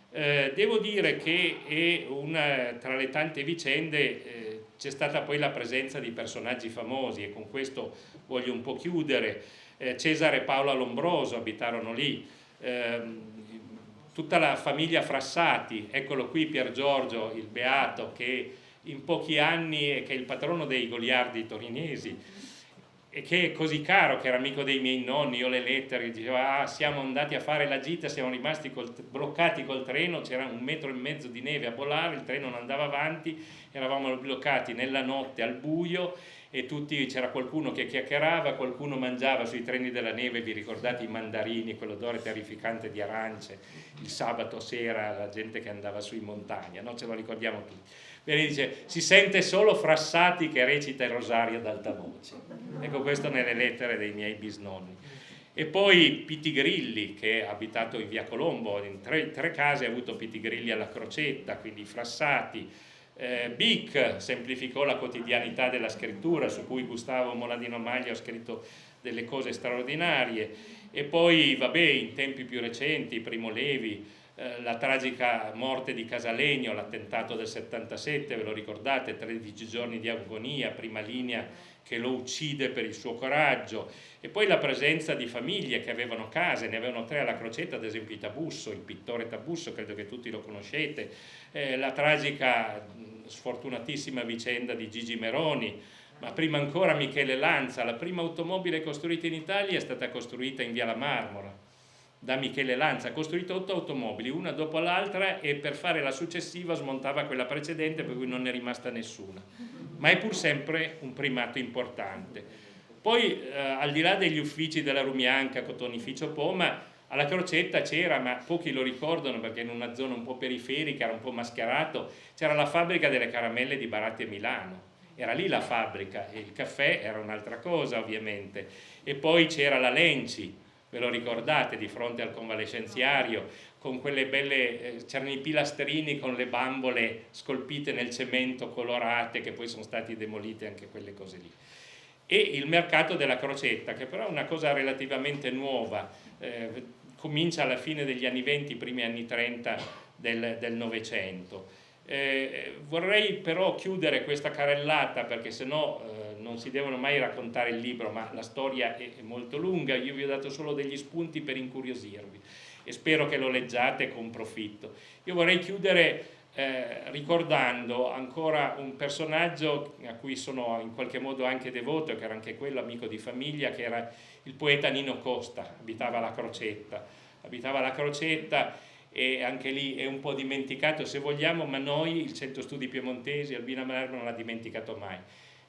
Devo dire che tra le tante vicende c'è stata poi la presenza di personaggi famosi e con questo voglio un po' chiudere. Cesare e Paola Lombroso abitarono lì, tutta la famiglia Frassati, eccolo qui Pier Giorgio, il beato, che in pochi anni che è il patrono dei goliardi torinesi e che è così caro, che era amico dei miei nonni. Io le lettere diceva siamo andati a fare la gita, siamo rimasti bloccati col treno, c'era 1,5 metri di neve a Bolaro, il treno non andava avanti, eravamo bloccati nella notte al buio e c'era qualcuno che chiacchierava, qualcuno mangiava sui treni della neve, vi ricordate i mandarini, quell'odore terrificante di arance, il sabato sera la gente che andava su in montagna, no? Ce lo ricordiamo tutti. Bene, dice, si sente solo Frassati che recita il rosario ad alta voce. Ecco, questo nelle lettere dei miei bisnonni. E poi Pitti Grilli, che ha abitato in via Colombo, in tre case ha avuto Pitti Grilli alla Crocetta, quindi Frassati. Bic semplificò la quotidianità della scrittura, su cui Gustavo Moladino Maglia ha scritto delle cose straordinarie. E poi, vabbè, in tempi più recenti, Primo Levi, la tragica morte di Casalegno, l'attentato del 77, ve lo ricordate, 13 giorni di agonia, prima linea che lo uccide per il suo coraggio, e poi la presenza di famiglie che avevano case, ne avevano 3 alla Crocetta, ad esempio i Tabusso, il pittore Tabusso, credo che tutti lo conoscete, la tragica, sfortunatissima vicenda di Gigi Meroni, ma prima ancora Michele Lanza. La prima automobile costruita in Italia è stata costruita in via La Marmora da Michele Lanza, ha costruito 8 automobili, una dopo l'altra, e per fare la successiva smontava quella precedente, per cui non è rimasta nessuna, ma è pur sempre un primato importante. Poi al di là degli uffici della Rumianca, Cotonificio Poma, alla Crocetta c'era, ma pochi lo ricordano perché in una zona un po' periferica, era un po' mascherato, c'era la fabbrica delle caramelle di Baratti a Milano, era lì la fabbrica, e il caffè era un'altra cosa ovviamente. E poi c'era la Lenci, ve lo ricordate, di fronte al convalescenziario, con quelle belle, c'erano i pilastrini con le bambole scolpite nel cemento, colorate, che poi sono stati demolite anche quelle cose lì. E il mercato della Crocetta, che però è una cosa relativamente nuova, comincia alla fine degli anni 20, primi anni 30 del Novecento. Vorrei però chiudere questa carrellata, perché sennò non si devono mai raccontare il libro, ma la storia è molto lunga. Io vi ho dato solo degli spunti per incuriosirvi e spero che lo leggiate con profitto. Io vorrei chiudere ricordando ancora un personaggio a cui sono in qualche modo anche devoto, che era anche quello amico di famiglia, che era il poeta Nino Costa. Abitava alla Crocetta e anche lì è un po' dimenticato se vogliamo, ma noi, il Centro Studi Piemontesi, Albina Malerba, non l'ha dimenticato mai.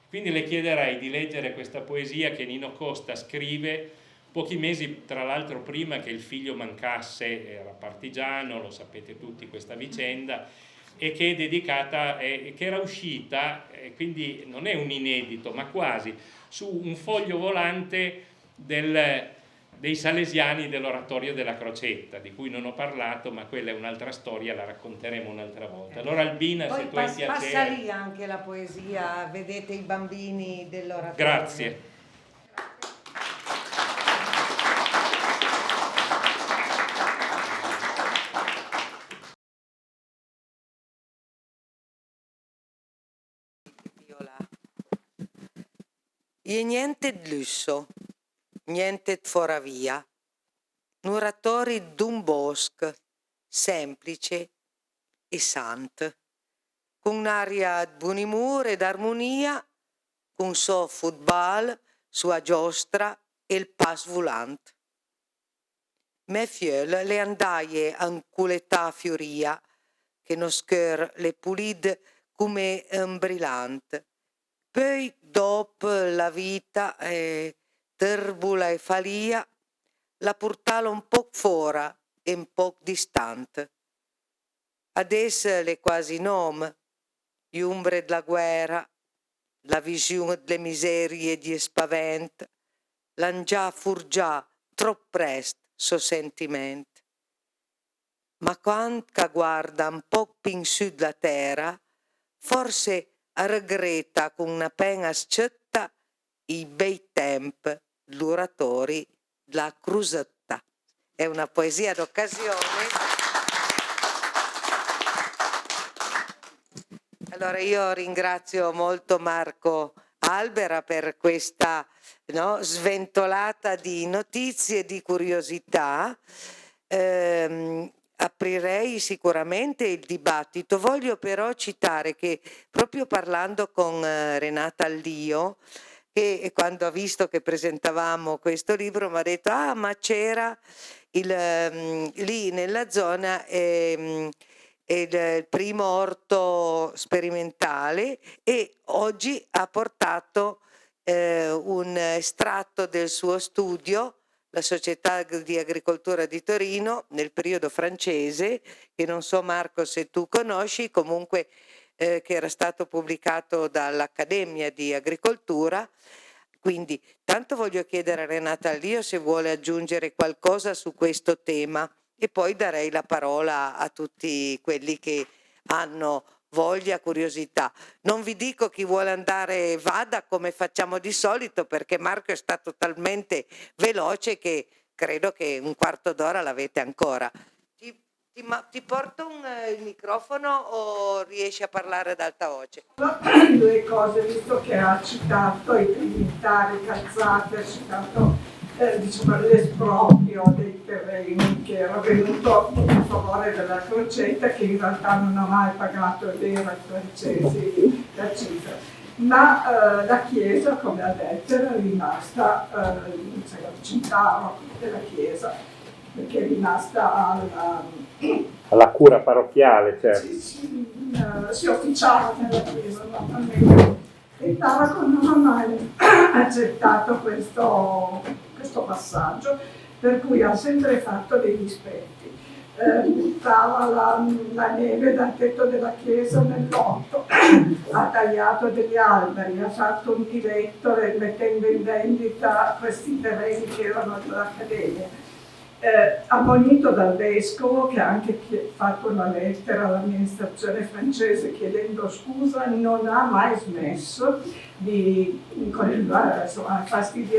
Quindi le chiederei di leggere questa poesia che Nino Costa scrive pochi mesi tra l'altro prima che il figlio mancasse, era partigiano, lo sapete tutti questa vicenda, e che è dedicata, che era uscita, quindi non è un inedito, ma quasi, su un foglio volante dei salesiani dell'oratorio della Crocetta, di cui non ho parlato, ma quella è un'altra storia, la racconteremo un'altra volta. Allora Albina, poi se tu hai piacere... passa lì anche la poesia, vedete i bambini dell'oratorio. Grazie. E niente di lusso, niente foravia, muratori d'un bosco, semplice e sant, con un'aria di buon umore ed armonia, con so football, sua giostra e il pas volant. Me fiel le andaie an culetà fioria, che no scœur le pulid come un brillant. Poi, dopo la vita turbula e falia, la portala un po' fora e un po' distante. Adesso le quasi nome, gli umbre della guerra, la visione delle miserie e di spavent, l'han già furgià troppo presto so sentimento. Ma quando guarda un po' più in su la terra, forse regretta con una pena scetta i bei tempi, l'uratori, la crusetta. È una poesia d'occasione. Allora io ringrazio molto Marco Albera per questa sventolata di notizie, di curiosità. Aprirei sicuramente il dibattito. Voglio però citare che proprio parlando con Renata Allio, che quando ha visto che presentavamo questo libro mi ha detto ma c'era lì nella zona il primo orto sperimentale e oggi ha portato un estratto del suo studio, la Società di Agricoltura di Torino nel periodo francese, che non so Marco se tu conosci, comunque che era stato pubblicato dall'Accademia di Agricoltura. Quindi tanto voglio chiedere a Renata Allio se vuole aggiungere qualcosa su questo tema e poi darei la parola a tutti quelli che hanno voglia, curiosità. Non vi dico chi vuole andare vada come facciamo di solito, perché Marco è stato talmente veloce che credo che un quarto d'ora l'avete ancora. Ti porto il microfono o riesci a parlare ad alta voce? Due cose, visto che ha citato i militari, calzate, ha citato l'esproprio dei terreni che era venuto in favore della Crocetta, che in realtà non ha mai pagato l'ERA ai francesi la cifra. Ma la Chiesa, come ha detto, era rimasta, c'è la città della Chiesa, perché è rimasta alla cura parrocchiale, certo. Si officiava nella Chiesa normalmente. E Taraco non ha mai accettato questo passaggio, per cui ha sempre fatto dei dispetti. Buttava la neve dal tetto della chiesa nell'orto, ha tagliato degli alberi, ha fatto un diretto mettendo in vendita questi terreni che erano dell'Accademia. Ammonito dal vescovo, che ha anche fatto una lettera all'amministrazione francese chiedendo scusa, non ha mai smesso di continuare,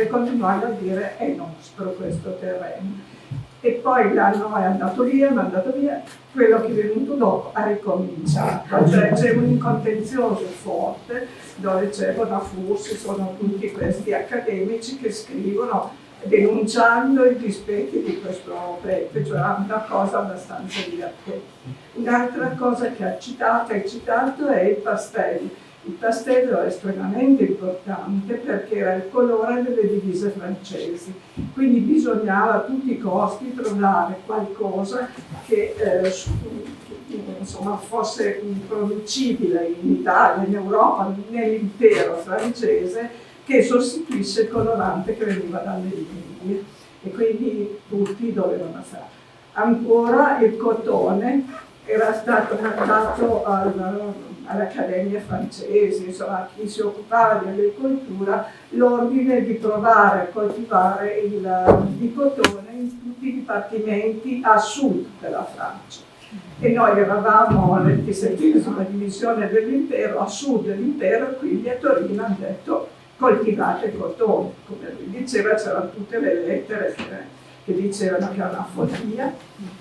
continuare a dire è nostro questo terreno. E poi l'anno è andato via, quello che è venuto dopo ha ricominciato, cioè c'è un contenzioso forte dove c'è Bonafussi, sono tutti questi accademici che scrivono denunciando i dispetti di questo prete, cioè una cosa abbastanza divertente. Un'altra cosa che hai citato è il pastello. Il pastello è estremamente importante perché era il colore delle divise francesi, quindi bisognava a tutti i costi trovare qualcosa che fosse producibile in Italia, in Europa, nell'impero francese, che sostituisse il colorante che veniva dalle Indie, e quindi tutti dovevano fare. Ancora il cotone era stato mandato all'Accademia francese, insomma, chi si occupava di agricoltura, l'ordine di provare a coltivare il cotone in tutti i dipartimenti a sud della Francia. E noi eravamo alla 27ª divisione dell'impero, a sud dell'impero, quindi a Torino hanno detto coltivate il cotone, come lui diceva, c'erano tutte le lettere che dicevano che era una follia,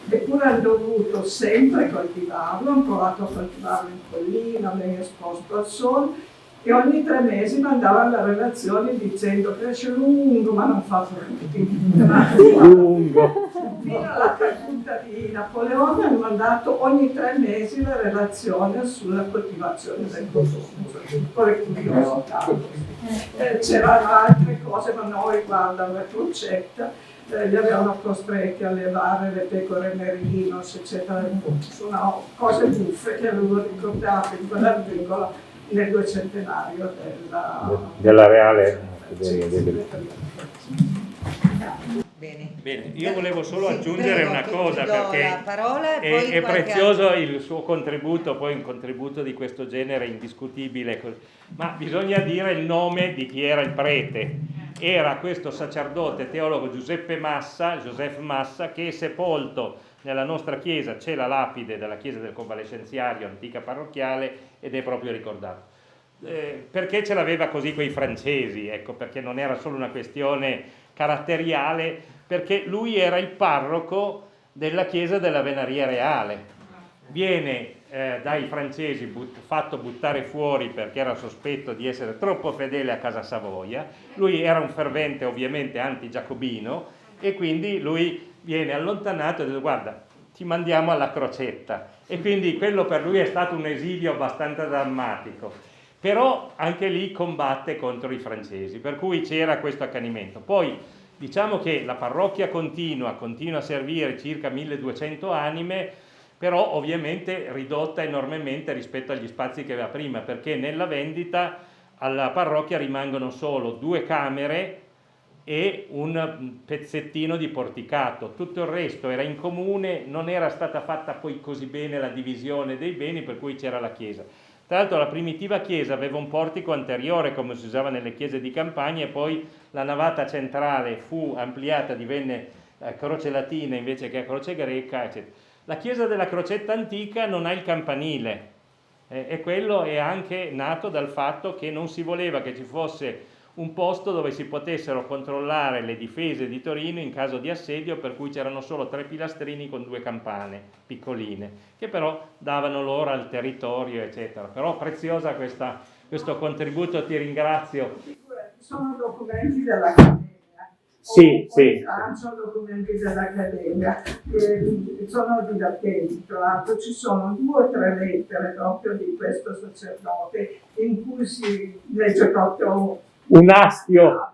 eppure hanno dovuto sempre coltivarlo, hanno provato a coltivarlo in collina, ben esposto al sole, e ogni 3 mesi mandavano la relazione dicendo cresce lungo ma non fa frutti. Lungo. Fino alla caduta di Napoleone hanno mandato ogni 3 mesi la relazione sulla coltivazione del cotone, con le curiosità. C'erano altre cose, ma non riguardano la Crocetta, li avevano costretti a levare le pecore merinos, eccetera. Sono cose buffe che avevo ricordato in quell'articolo nel 200° della Reale. Bene, io volevo solo aggiungere una cosa, perché la parola e poi è prezioso il suo contributo, poi un contributo di questo genere indiscutibile, ma bisogna dire il nome di chi era il prete. Era questo sacerdote teologo Joseph Massa, che è sepolto nella nostra chiesa, c'è la lapide della chiesa del Convalescenziario, antica parrocchiale, ed è proprio ricordato. Perché ce l'aveva così coi francesi, ecco, perché non era solo una questione caratteriale, perché lui era il parroco della chiesa della Venaria Reale. Viene dai francesi fatto buttare fuori perché era sospetto di essere troppo fedele a Casa Savoia. Lui era un fervente ovviamente anti-giacobino e quindi lui viene allontanato e dice: guarda, ti mandiamo alla Crocetta. E quindi quello per lui è stato un esilio abbastanza drammatico. Però anche lì combatte contro i francesi, per cui c'era questo accanimento. Poi diciamo che la parrocchia continua a servire circa 1200 anime, però ovviamente ridotta enormemente rispetto agli spazi che aveva prima, perché nella vendita alla parrocchia rimangono solo 2 camere e un pezzettino di porticato. Tutto il resto era in comune, non era stata fatta poi così bene la divisione dei beni, per cui c'era la chiesa. Tra l'altro la primitiva chiesa aveva un portico anteriore, come si usava nelle chiese di campagna, e poi la navata centrale fu ampliata, divenne croce latina invece che croce greca, eccetera. La chiesa della Crocetta antica non ha il campanile, e quello è anche nato dal fatto che non si voleva che ci fosse un posto dove si potessero controllare le difese di Torino in caso di assedio, per cui c'erano solo 3 pilastrini con 2 campane piccoline, che però davano l'ora al territorio, eccetera. Però preziosa questo contributo, ti ringrazio. Sono documenti dell'Accademia. Sì. Sono documenti dell'Accademia, sono divertenti. Tra l'altro ci sono 2 o 3 lettere proprio di questo sacerdote in cui si legge proprio un astio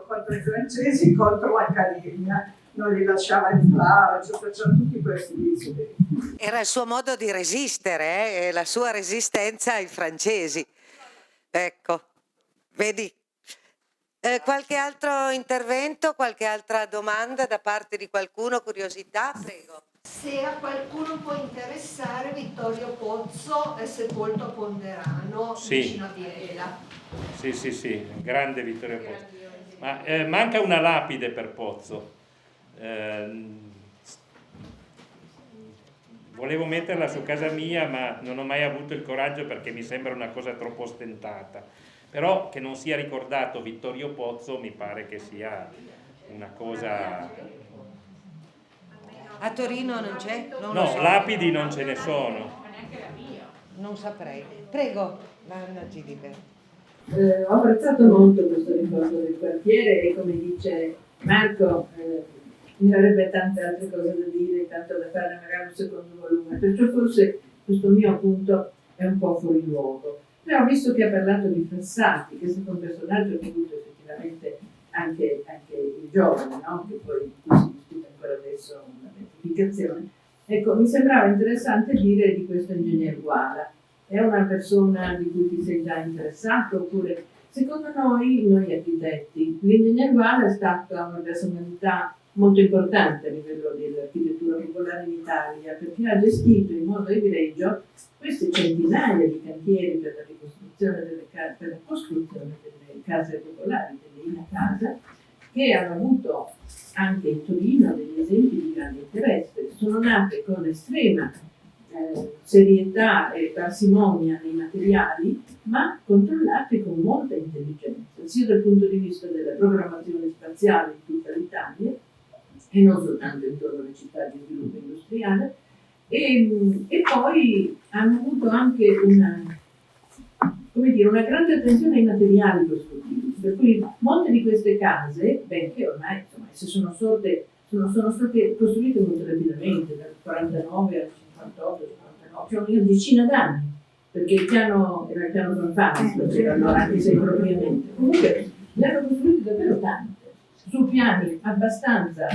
contro i francesi, contro l'Accademia, non li lasciava entrare, cioè facevano tutti questi discorsi. Era il suo modo di resistere, la sua resistenza ai francesi. Ecco, vedi. Qualche altro intervento, qualche altra domanda da parte di qualcuno, curiosità? Prego. Se a qualcuno può interessare, Vittorio Pozzo è sepolto a Ponderano, vicino a Biella. Sì, grande Vittorio Pozzo. Ma manca una lapide per Pozzo. Volevo metterla su casa mia, ma non ho mai avuto il coraggio perché mi sembra una cosa troppo ostentata. Però che non sia ricordato Vittorio Pozzo mi pare che sia una cosa... A Torino non c'è? No, so. Lapidi non ce ne sono. Non saprei. Prego, Anna Gilibert. Ho apprezzato molto questo ricordo del quartiere e, come dice Marco, mi avrebbe tante altre cose da dire, tanto da fare magari un secondo volume, perciò forse questo mio appunto è un po' fuori luogo. Però visto che ha parlato di Frassati, che è stato un personaggio che ha avuto effettivamente anche il giovane, no? Che poi si discute ancora adesso una beatificazione, ecco, mi sembrava interessante dire di questo ingegner Guala. È una persona di cui ti sei già interessato? Oppure, secondo noi architetti, l'ingegner Guala è stata una personalità molto importante a livello dell'architettura popolare in Italia, perché ha gestito in modo egregio queste centinaia di cantieri per la ricostruzione per la costruzione delle case popolari, delle Ina Casa, che hanno avuto anche in Torino degli esempi di grande interesse. Sono nate con estrema serietà e parsimonia nei materiali, ma controllate con molta intelligenza, sia dal punto di vista della programmazione spaziale in tutta l'Italia, e non soltanto intorno alle città di sviluppo industriale, e poi hanno avuto anche una grande attenzione ai materiali costruttivi, per cui molte di queste case, benché ormai sono state costruite molto rapidamente, dal 49 al 58, 59, cioè una decina d'anni, perché il piano era il piano Bonfatti, allora anche se impropriamente. Comunque ne hanno costruite davvero tante, su piani abbastanza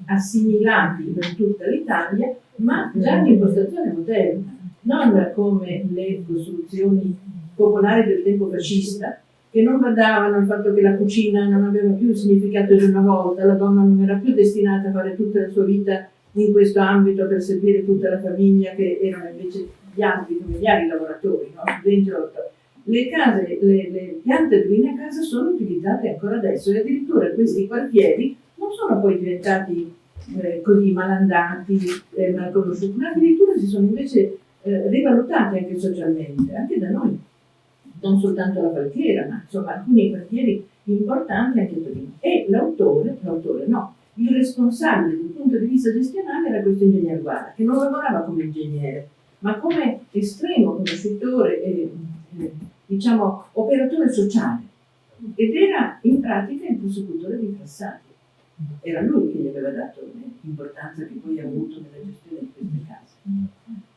assimilati per tutta l'Italia, ma già di impostazione moderna, non come le costruzioni popolari del tempo fascista, che non badavano al fatto che la cucina non aveva più il significato di una volta, la donna non era più destinata a fare tutta la sua vita in questo ambito per servire tutta la famiglia, che erano invece gli altri familiari lavoratori, no? Dentro le case, le piante di linea casa sono utilizzate ancora adesso, e addirittura questi quartieri non sono poi diventati così malandati, mal conosciuti, ma addirittura si sono invece rivalutati anche socialmente, anche da noi, non soltanto la Falchiera, ma insomma alcuni quartieri importanti anche a Torino. E l'autore no, il responsabile dal punto di vista gestionale era questo ingegnere Guarda, che non lavorava come ingegnere, ma come estremo conoscitore e diciamo operatore sociale, ed era in pratica il prosecutore dei Frassati. Era lui che gli aveva dato l'importanza che poi ha avuto nella gestione di queste case.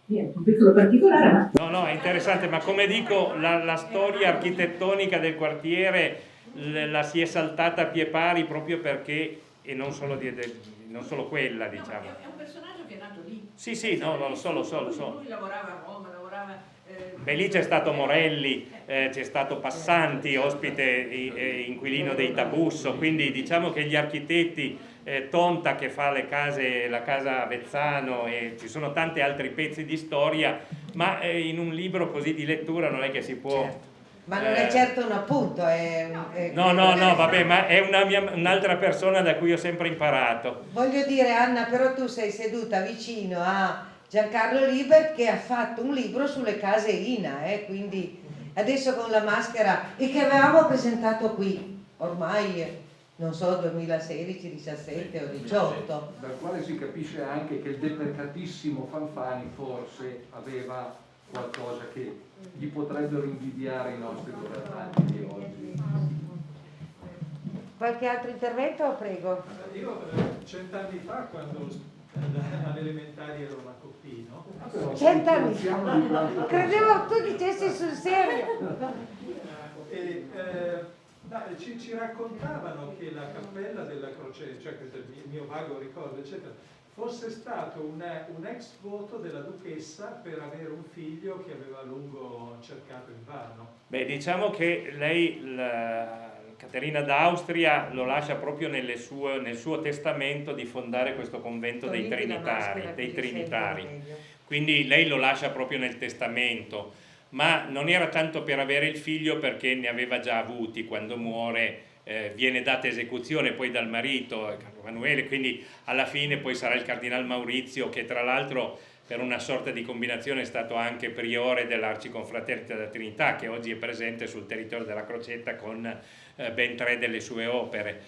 Niente, un piccolo particolare, ma... No, è interessante, ma come dico, la storia architettonica del quartiere la si è saltata a pie pari proprio perché, e non solo quella, diciamo. No, è un personaggio che è nato lì. Sì, no, lo so. Lui lavorava a Roma, Beh, lì c'è stato Morelli, c'è stato Passanti, ospite inquilino dei Tabusso, quindi diciamo che gli architetti, Tonta che fa la casa Avezzano, e ci sono tanti altri pezzi di storia, ma in un libro così di lettura non è che si può... Certo. Ma non è certo un appunto, No, vabbè, ma è un'altra persona da cui ho sempre imparato. Voglio dire, Anna, però tu sei seduta vicino a Giancarlo Libert, che ha fatto un libro sulle case INA, quindi adesso con la maschera, e che avevamo presentato qui, ormai non so, 2016, 17 o 18. Dal quale si capisce anche che il deprecatissimo Fanfani forse aveva qualcosa che gli potrebbero invidiare i nostri governanti di oggi. Qualche altro intervento? Prego. Io 100 anni fa, quando all'elementare ero una coppino. 100 anni fa? Credevo tu dicessi sul serio. Ci raccontavano che la cappella della Crocetta, cioè questo è il mio vago ricordo, eccetera, fosse stato un ex voto della duchessa per avere un figlio che aveva a lungo cercato invano. Beh, diciamo che lei, Caterina d'Austria, lo lascia proprio nel suo testamento di fondare questo convento dei Trinitari. Quindi lei lo lascia proprio nel testamento, ma non era tanto per avere il figlio, perché ne aveva già avuti. Quando muore viene data esecuzione poi dal marito, Carlo Emanuele, quindi alla fine poi sarà il cardinal Maurizio, che tra l'altro per una sorta di combinazione è stato anche priore dell'Arciconfraternita della Trinità, che oggi è presente sul territorio della Crocetta con ben 3 delle sue opere.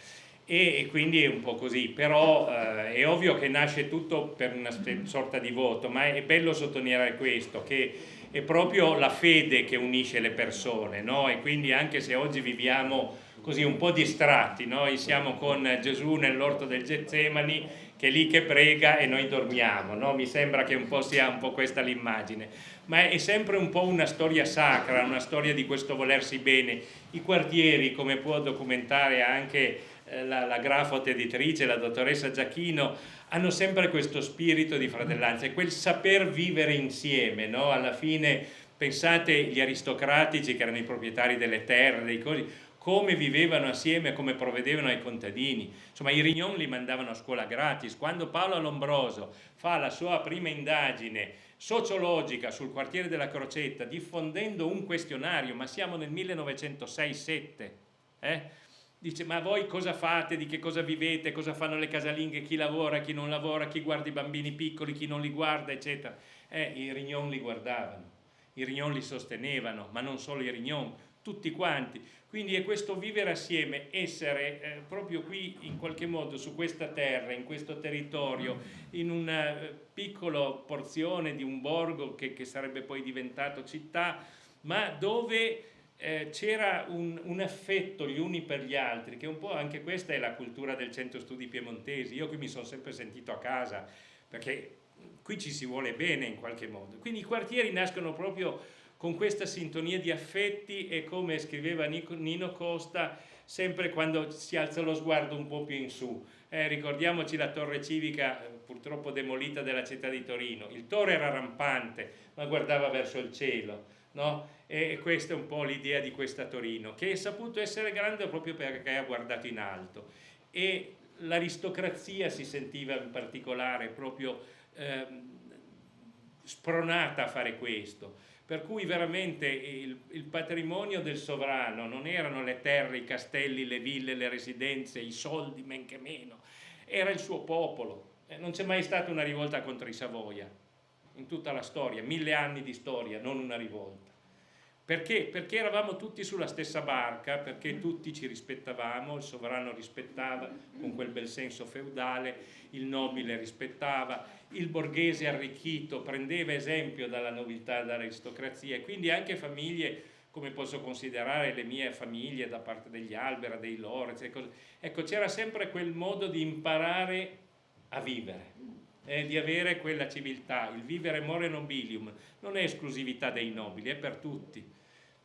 E quindi è un po' così, però è ovvio che nasce tutto per una sorta di voto, ma è bello sottolineare questo, che è proprio la fede che unisce le persone, no? E quindi anche se oggi viviamo così un po' distratti, noi siamo con Gesù nell'orto del Getsemani, che è lì che prega e noi dormiamo, no? Mi sembra che un po' sia un po' questa l'immagine, ma è sempre un po' una storia sacra, una storia di questo volersi bene. I quartieri, come può documentare anche la grafote editrice, la dottoressa Giachino, hanno sempre questo spirito di fratellanza e quel saper vivere insieme, no? Alla fine pensate gli aristocratici, che erano i proprietari delle terre, dei cosi, come vivevano assieme, come provvedevano ai contadini. Insomma, i Rignon li mandavano a scuola gratis. Quando Paolo Lombroso fa la sua prima indagine sociologica sul quartiere della Crocetta, diffondendo un questionario, ma siamo nel 1906-07, dice: ma voi cosa fate, di che cosa vivete, cosa fanno le casalinghe, chi lavora, chi non lavora, chi guarda i bambini piccoli, chi non li guarda, eccetera. I Rignon li guardavano, i Rignon li sostenevano, ma non solo i Rignon, tutti quanti. Quindi è questo vivere assieme, essere proprio qui in qualche modo su questa terra, in questo territorio, in una piccola porzione di un borgo che sarebbe poi diventato città, ma dove c'era un affetto gli uni per gli altri, che un po' anche questa è la cultura del Centro Studi Piemontesi. Io qui mi sono sempre sentito a casa, perché qui ci si vuole bene in qualche modo. Quindi i quartieri nascono proprio con questa sintonia di affetti e, come scriveva Nino Costa, sempre quando si alza lo sguardo un po' più in su. Ricordiamoci la torre civica, purtroppo demolita, della città di Torino. Il toro era rampante, ma guardava verso il cielo. no? E questa è un po' l'idea di questa Torino, che è saputo essere grande proprio perché ha guardato in alto, e l'aristocrazia si sentiva in particolare proprio spronata a fare questo, per cui veramente il patrimonio del sovrano non erano le terre, i castelli, le ville, le residenze, i soldi, men che meno, era il suo popolo. Non c'è mai stata una rivolta contro i Savoia in tutta la storia, 1000 anni di storia, non una rivolta. Perché? Perché eravamo tutti sulla stessa barca, perché tutti ci rispettavamo, il sovrano rispettava con quel bel senso feudale, il nobile rispettava, il borghese arricchito prendeva esempio dalla nobiltà e dall'aristocrazia, e quindi anche famiglie come posso considerare le mie famiglie da parte degli Albera, dei Lorenz, ecco, c'era sempre quel modo di imparare a vivere, di avere quella civiltà. Il vivere more nobilium non è esclusività dei nobili, è per tutti.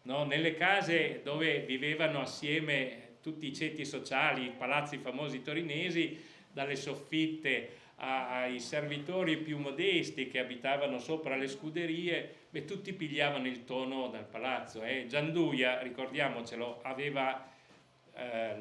No? Nelle case dove vivevano assieme tutti i ceti sociali, i palazzi famosi torinesi, dalle soffitte ai servitori più modesti che abitavano sopra le scuderie, tutti pigliavano il tono dal palazzo. Gianduia, ricordiamocelo, aveva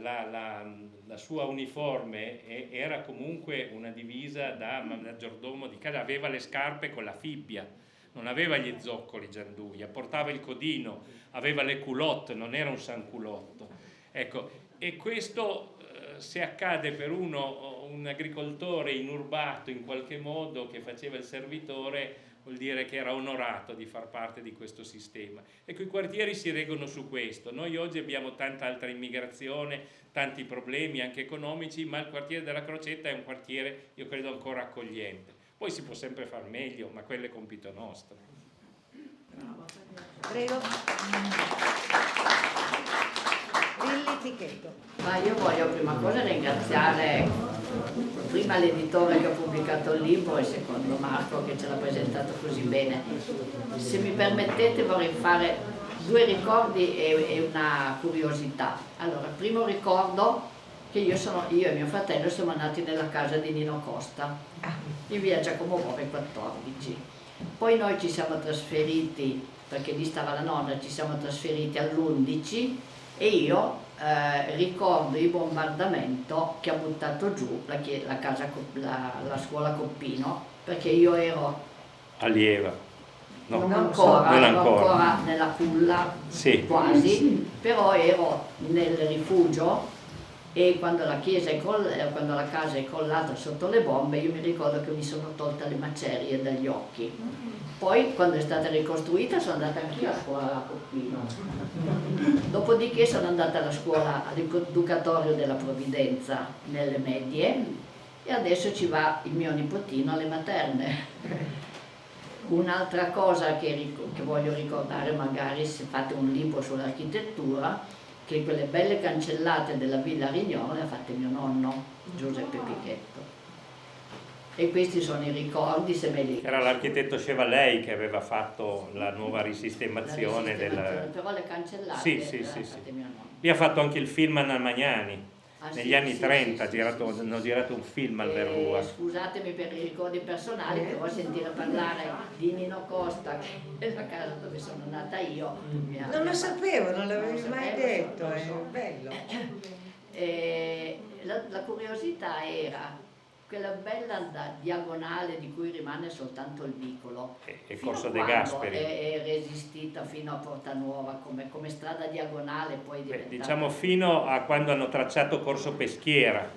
la sua uniforme era comunque una divisa da maggiordomo di casa, aveva le scarpe con la fibbia, non aveva gli zoccoli Gianduia, portava il codino, aveva le culotte, non era un sanculotto. Ecco, e questo se accade per un agricoltore inurbato in qualche modo che faceva il servitore, vuol dire che era onorato di far parte di questo sistema. Ecco, i quartieri si reggono su questo. Noi oggi abbiamo tanta altra immigrazione, tanti problemi anche economici, ma il quartiere della Crocetta è un quartiere, io credo, ancora accogliente. Poi si può sempre far meglio, ma quello è compito nostro. Prego. Tichetto. Ma io voglio prima cosa ringraziare prima l'editore che ha pubblicato il libro e secondo Marco che ce l'ha presentato così bene. Se mi permettete vorrei fare 2 ricordi e una curiosità. Allora, il primo ricordo che io e mio fratello siamo nati nella casa di Nino Costa in via Giacomo Bove 14. Poi noi ci siamo trasferiti, perché lì stava la nonna, ci siamo trasferiti all'11 e io ricordo il bombardamento che ha buttato giù la scuola Coppino, perché io ero allieva, non ancora nella culla, sì, quasi, però ero nel rifugio, e quando la casa è crollata sotto le bombe io mi ricordo che mi sono tolta le macerie dagli occhi. Poi quando è stata ricostruita sono andata anche a scuola a Coppino, dopodiché sono andata alla scuola all'Educatorio della Provvidenza nelle medie e adesso ci va il mio nipotino alle materne. Un'altra cosa che voglio ricordare, magari se fate un libro sull'architettura, che quelle belle cancellate della Villa Rignone le ha fatte mio nonno Giuseppe Pichetto. E questi sono i ricordi, se me li... Era l'architetto Chevalley che aveva fatto la nuova risistemazione però le cancellate sì. mio nonno. Lì ha fatto anche il film Anna Magnani. Negli anni 30 hanno girato un film al Verrua. Scusatemi per i ricordi personali, però sentire parlare di Nino Costa, che è la casa dove sono nata io. Non lo sapevo, non l'avevi mai detto, è bello. La curiosità era quella bella diagonale di cui rimane soltanto il vicolo. E Corso De Gasperi. È resistita fino a Porta Nuova come strada diagonale, poi diciamo fino a quando hanno tracciato Corso Peschiera.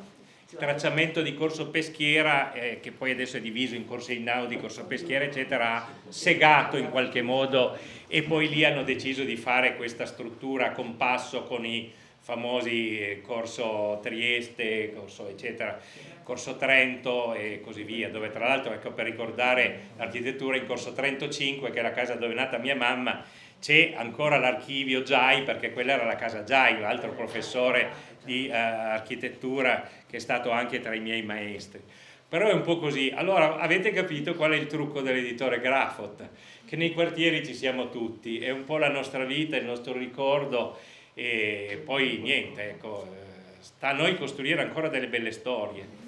Il tracciamento di Corso Peschiera, che poi adesso è diviso in Corso Einaudi, Corso Peschiera eccetera, ha segato in qualche modo, e poi lì hanno deciso di fare questa struttura a compasso con i famosi Corso Trieste, Corso eccetera, Corso Trento e così via, dove tra l'altro, ecco, per ricordare l'architettura, in Corso Trento 5, che è la casa dove è nata mia mamma, c'è ancora l'archivio Giai, perché quella era la casa Giai, un altro professore di architettura che è stato anche tra i miei maestri. Però è un po' così. Allora, avete capito qual è il trucco dell'editore Grafot? Che nei quartieri ci siamo tutti, è un po' la nostra vita, il nostro ricordo, e poi niente, ecco, sta a noi costruire ancora delle belle storie.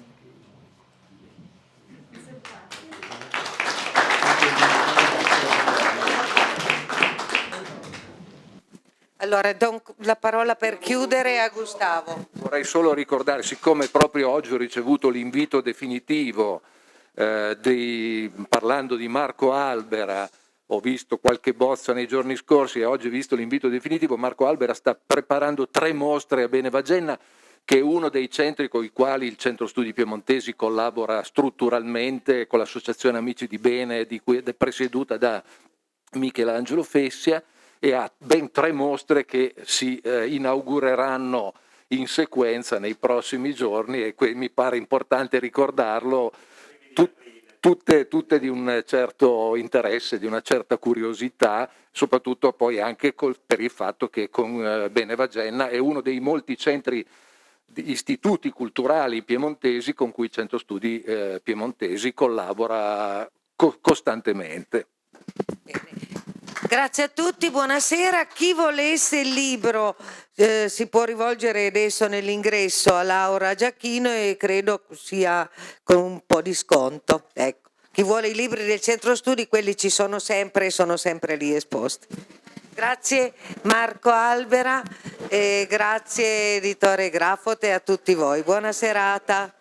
Allora, do la parola per chiudere a Gustavo. Vorrei solo ricordare, siccome proprio oggi ho ricevuto l'invito definitivo, parlando di Marco Albera, ho visto qualche bozza nei giorni scorsi e oggi ho visto l'invito definitivo. Marco Albera sta preparando 3 mostre a Benevagenna, che è uno dei centri con i quali il Centro Studi Piemontesi collabora strutturalmente con l'Associazione Amici di Bene, presieduta da Michelangelo Fessia, e ha ben 3 mostre che si inaugureranno in sequenza nei prossimi giorni, e mi pare importante ricordarlo, tutte di un certo interesse, di una certa curiosità, soprattutto poi anche per il fatto che con Benevagenna è uno dei molti centri di istituti culturali piemontesi con cui il Centro Studi Piemontesi collabora costantemente. Grazie a tutti, buonasera. Chi volesse il libro si può rivolgere adesso nell'ingresso a Laura Giachino e credo sia con un po' di sconto. Ecco. Chi vuole i libri del Centro Studi, quelli ci sono sempre e sono sempre lì esposti. Grazie Marco Albera e grazie editore Grafote, a tutti voi. Buona serata.